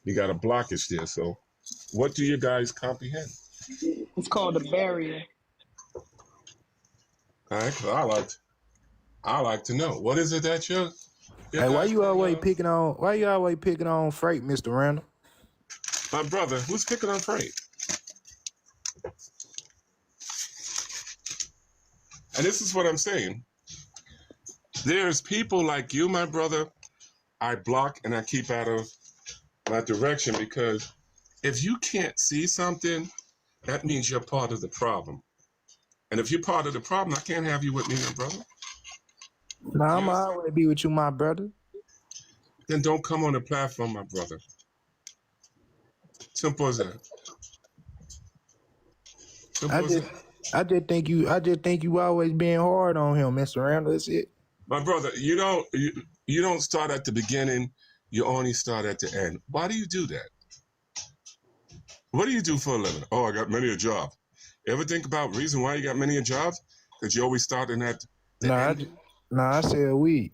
You got a blockage there. So, what do you guys comprehend? It's called a barrier. All right, well, I like to know what is it that you Hey, why guys you can. always picking on? Why you always picking on Freight, Mr. Randall? My brother, who's picking on Freight? And this is what I'm saying. There's people like you, my brother, I block and I keep out of my direction because if you can't see something, that means you're part of the problem. And if you're part of the problem, I can't have you with me, my brother. Nah, I'm always be with you, my brother. Then don't come on the platform, my brother. Simple as that. Simple as that. I just think you always being hard on him, Mr. Randall. That's it. My brother, you don't start at the beginning. You only start at the end. Why do you do that? What do you do for a living? Oh, I got many a job. Ever think about reason why you got many a jobs? Because you're always starting at the end. I said we.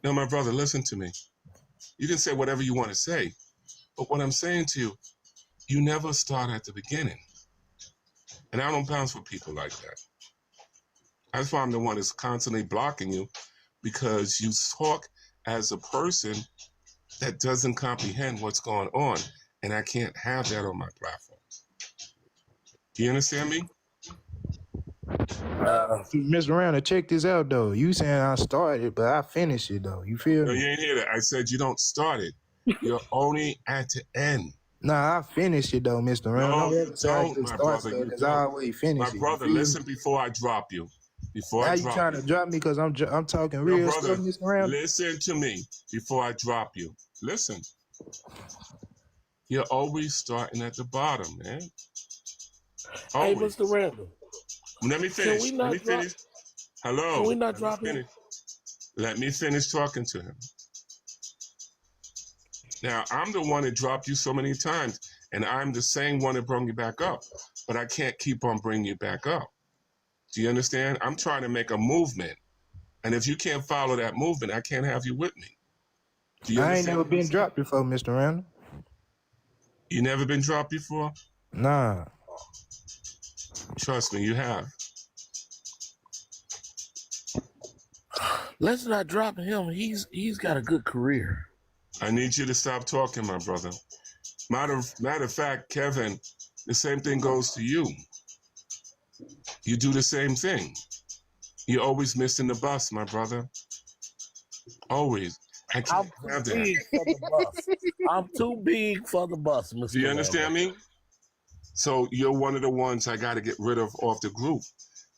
No, my brother, listen to me. You can say whatever you want to say, but what I'm saying to you, you never start at the beginning. And I don't bounce with people like that. That's why I'm the one that's constantly blocking you, because you talk as a person that doesn't comprehend what's going on, and I can't have that on my platform. Do you understand me? Mr. Randall, check this out though. You saying I started, but I finished it though. You feel No, me? you ain't hear that. I said you don't start it. You're only at the end. Nah, I finished it though, Mr. Randall. No, you don't, my brother. You It's don't. always finish My it. brother, listen before I drop you. Now you trying to drop me because I'm talking real No, brother, stuff, Mr. Randall. listen to me before I drop you. Listen. You're always starting at the bottom, man. Hey, Always. Mr. Randall. Let me finish. Let me finish. Hello. Can we not drop him? Let me finish talking to him. Now, I'm the one that dropped you so many times, and I'm the same one that brought you back up, but I can't keep on bringing you back up. Do you understand? I'm trying to make a movement, and if you can't follow that movement, I can't have you with me. Do you I ain't understand never been dropped before, Mr. Randall. You never been dropped before? Nah. Trust me, you have. Let's not drop him. He's got a good career. I need you to stop talking, my brother. Matter of fact, Kevin, the same thing goes to you. You do the same thing. You're always missing the bus, my brother. Always. I can't have that. Big for the bus. I'm too big for the bus, Mr. Do you understand me? So you're one of the ones I got to get rid of off the group,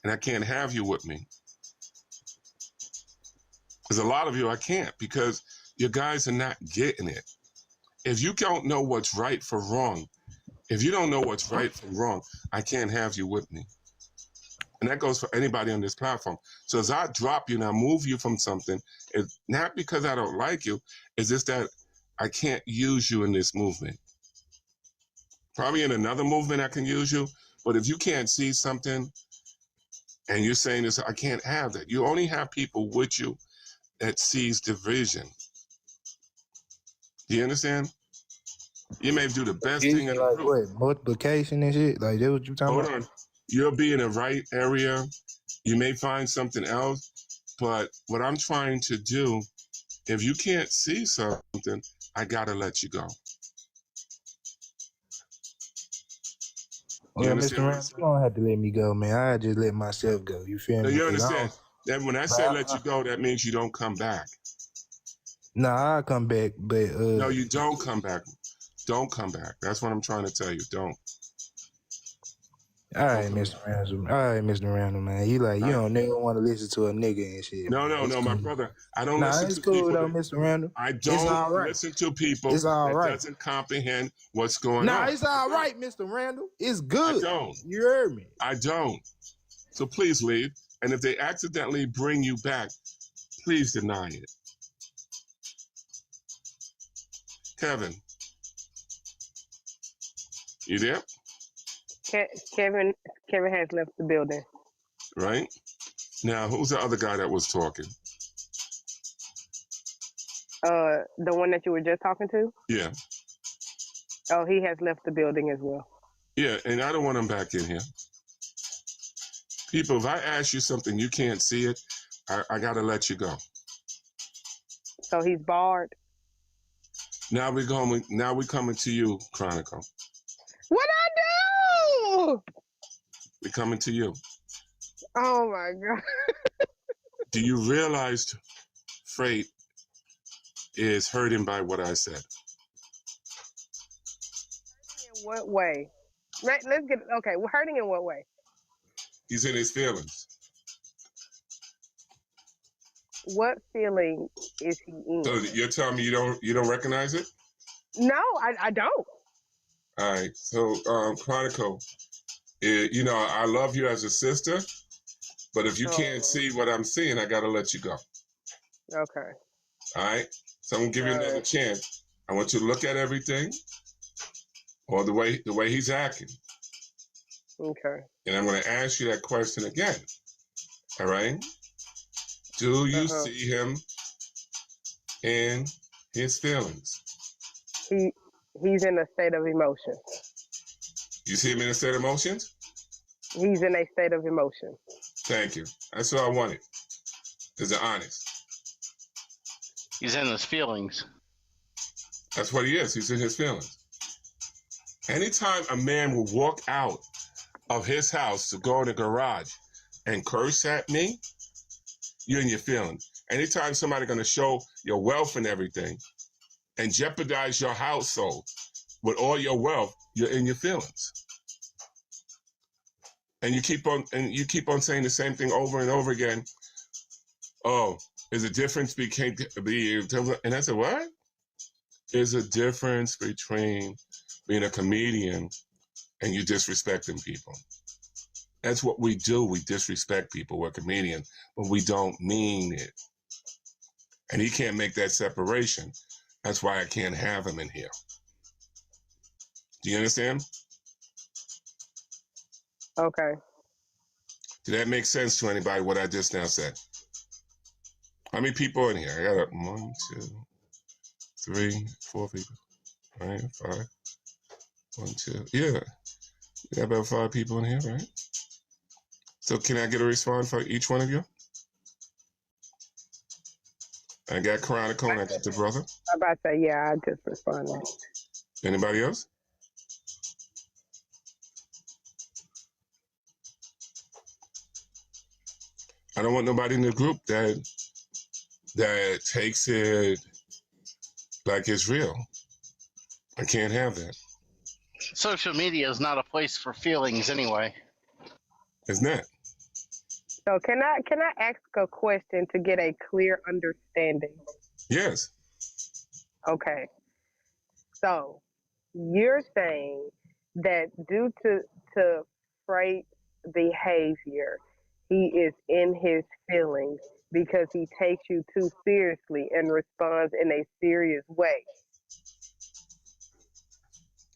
and I can't have you with me. Because a lot of you I can't, because you guys are not getting it. If you don't know what's right for wrong, if you don't know what's right from wrong, I can't have you with me. And that goes for anybody on this platform. So as I drop you and I move you from something, it's not because I don't like you, it's just that I can't use you in this movement. Probably in another movement I can use you, but if you can't see something and you're saying this, I can't have that. You only have people with you that sees division. Do you understand? You may do the best thing in the Like group. what? Multiplication and shit? Like that what you talking Hold about? on. You'll be in the right area. You may find something else, but what I'm trying to do, if you can't see something, I gotta let you go. You Well, understand Mr. what I'm Randall, saying? you don't have to let me go, man. I just let myself go. You feel Now, me? you 'Cause understand that when I say let you go, that means you don't come back. Nah, I'll come back, but No, you don't come back. Don't come back. That's what I'm trying to tell you. Don't. all right, Mr. Randall. All right, Mr. Randall, man. You don't never want to listen to a nigga and shit. No, man. no, It's no, cool. my brother. I don't Nah, listen it's to cool people though, that Mr. Randall. I It's don't all right. listen to people It's all that right. doesn't comprehend what's going Nah, on. it's all right, Mr. Randall. It's I good. don't. You heard me. I don't. So please leave. And if they accidentally bring you back, please deny it. Kevin, you there? Kevin has left the building. right? Now, who's the other guy that was talking? The one that you were just talking to? Yeah. Oh, he has left the building as well. Yeah, and I don't want him back in here. People, if I ask you something, you can't see it, I got to let you go. So he's barred? Now we're coming to you, Chronicle. What I do? We're coming to you. Oh, my God. Do you realize Freight is hurting by what I said? In what way? Let's get okay. We're hurting in what way? He's in his feelings. What feeling is he in? So you're telling me you don't recognize it? No, I don't. All right. So Chronicle, I love you as a sister, but if you can't see what I'm seeing, I gotta let you go. Okay. All right. So I'm gonna give you another chance. I want you to look at everything, or the way he's acting. Okay. And I'm gonna ask you that question again. All right. Do you see him in his feelings? He's in a state of emotion. You see him in a state of emotions? He's in a state of emotion. Thank you. That's what I wanted. Is it honest? He's in his feelings. That's what he is. He's in his feelings. Anytime a man will walk out of his house to go in the garage and curse at me, you're in your feelings. Anytime somebody's going to show your wealth and everything and jeopardize your household with all your wealth, you're in your feelings. And you keep on saying the same thing over and over again. Oh, there's a difference between, and I said, what? There's a difference between being a comedian and you disrespecting people. That's what we do. We disrespect people. We're comedians, but we don't mean it. And he can't make that separation. That's why I can't have him in here. Do you understand? Okay. Did that make sense to anybody, what I just now said? How many people in here? I got 1, 2, 3, 4 people. All right, 5. 1, 2. Yeah. We got about 5 people in here, right? So can I get a response for each one of you? I got Chronicle and I got the brother. I'm about to say, yeah, I just responded. Anybody else? I don't want nobody in the group that takes it like it's real. I can't have that. Social media is not a place for feelings anyway. It's not. So can I ask a question to get a clear understanding? Yes. Okay. So you're saying that due to Freight's behavior, he is in his feelings because he takes you too seriously and responds in a serious way.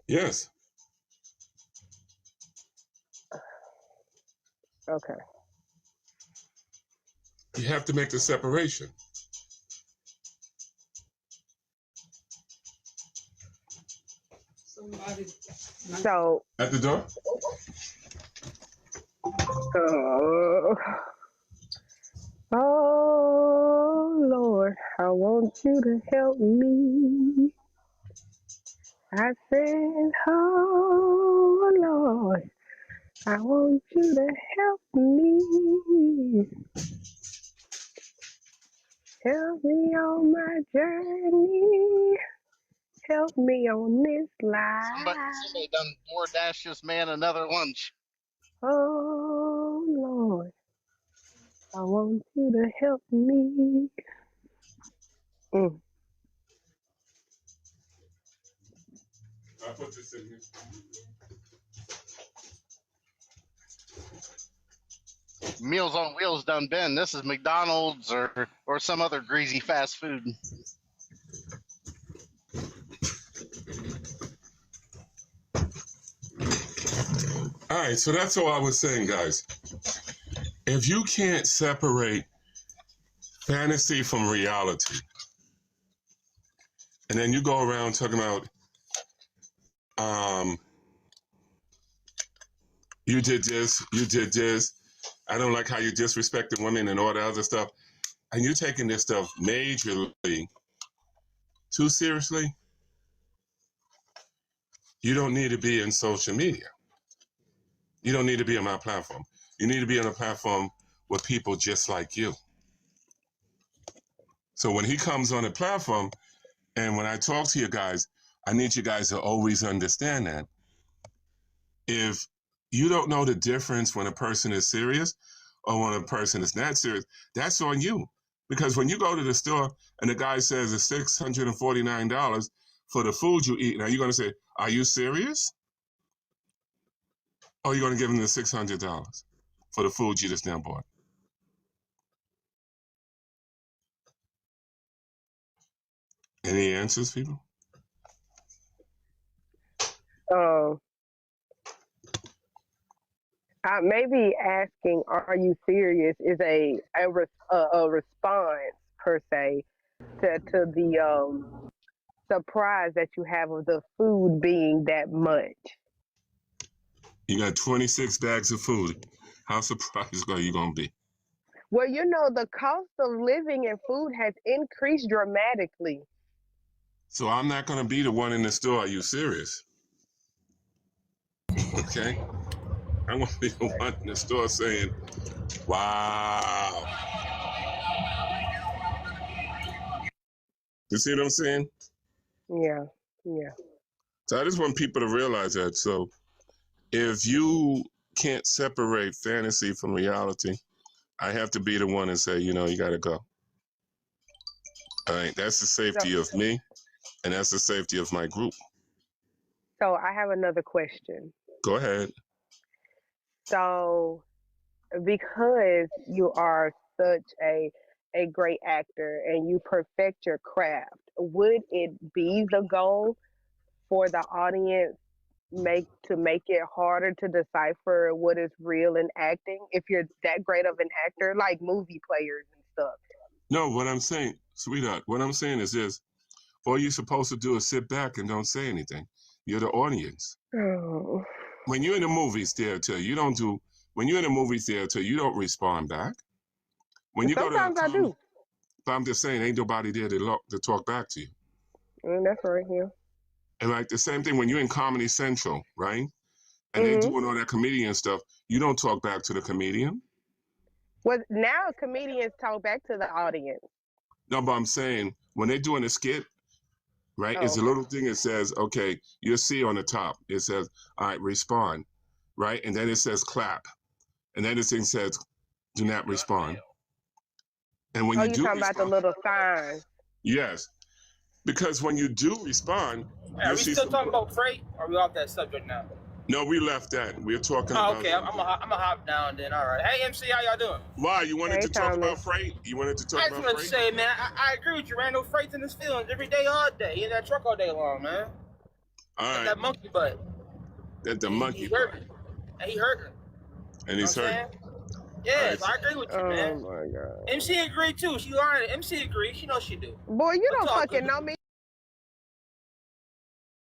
Yes. Okay. You have to make the separation. So at the door? Oh Lord, I want you to help me. I said, oh Lord, I want you to help me. Help me on my journey. Help me on this life. Somebody done DoorDash this man another lunch. Oh Lord, I want you to help me. I'll put this in here. Meals on Wheels done been. This is McDonald's or some other greasy fast food. All right, so that's all I was saying, guys. If you can't separate fantasy from reality, and then you go around talking about, you did this, I don't like how you disrespected women and all the other stuff, and you're taking this stuff majorly too seriously, you don't need to be in social media. You don't need to be on my platform. You need to be on a platform with people just like you. So when he comes on a platform, and when I talk to you guys, I need you guys to always understand that if you don't know the difference when a person is serious or when a person is not serious, that's on you. Because when you go to the store and the guy says it's $649 for the food you eat, now you're going to say, are you serious? Or are you going to give him the $600 for the food you just now bought? Any answers, people? Maybe asking, "Are you serious?" is a response per se to the surprise that you have of the food being that much. You got 26 bags of food. How surprised are you going to be? Well, the cost of living and food has increased dramatically. So I'm not going to be the one in the store. Are you serious? Okay? I'm going to be the one in the store saying, wow. You see what I'm saying? Yeah. So I just want people to realize that. So if you can't separate fantasy from reality, I have to be the one and say, you got to go. All right? That's the safety of me, and that's the safety of my group. So I have another question. Go ahead. So because you are such a great actor and you perfect your craft, would it be the goal for the audience to make it harder to decipher what is real in acting if you're that great of an actor, like movie players and stuff? No, what I'm saying, sweetheart, what I'm saying is this. All you're supposed to do is sit back and don't say anything. You're the audience. Oh. When you're in the movie theater, when you're in a movie theater, you don't respond back. When you Sometimes I do. But I'm just saying, ain't nobody there to talk back to you. That's right here. And like the same thing when you're in Comedy Central, right? And they're doing all that comedian stuff, you don't talk back to the comedian. Well, now comedians talk back to the audience. No, but I'm saying when they're doing a skit, right? It's a little thing that says, okay, you'll see on the top. It says, all right, respond, right? And then it says clap. And then the thing says, do not respond. And when you do talking respond, about the little signs. Yes. Because when you do respond, are we still talking about freight? Or are we off that subject now? No, we left that. We're talking about. Okay, I'm gonna hop down then. All right. Hey, MC, how y'all doing? Why? You wanted to talk about freight? You wanted to talk about freight? I just wanted to say, man, I agree with you. Randall Freight's in his feelings every day, all day. He in that truck all day long, man. All right. That monkey butt. That the monkey butt. And he hurting. And he's hurting. Yes, right. I agree with you, man. Oh my God. MC agreed too. She lying. MC agreed. She knows she do. Boy, you don't fucking know me.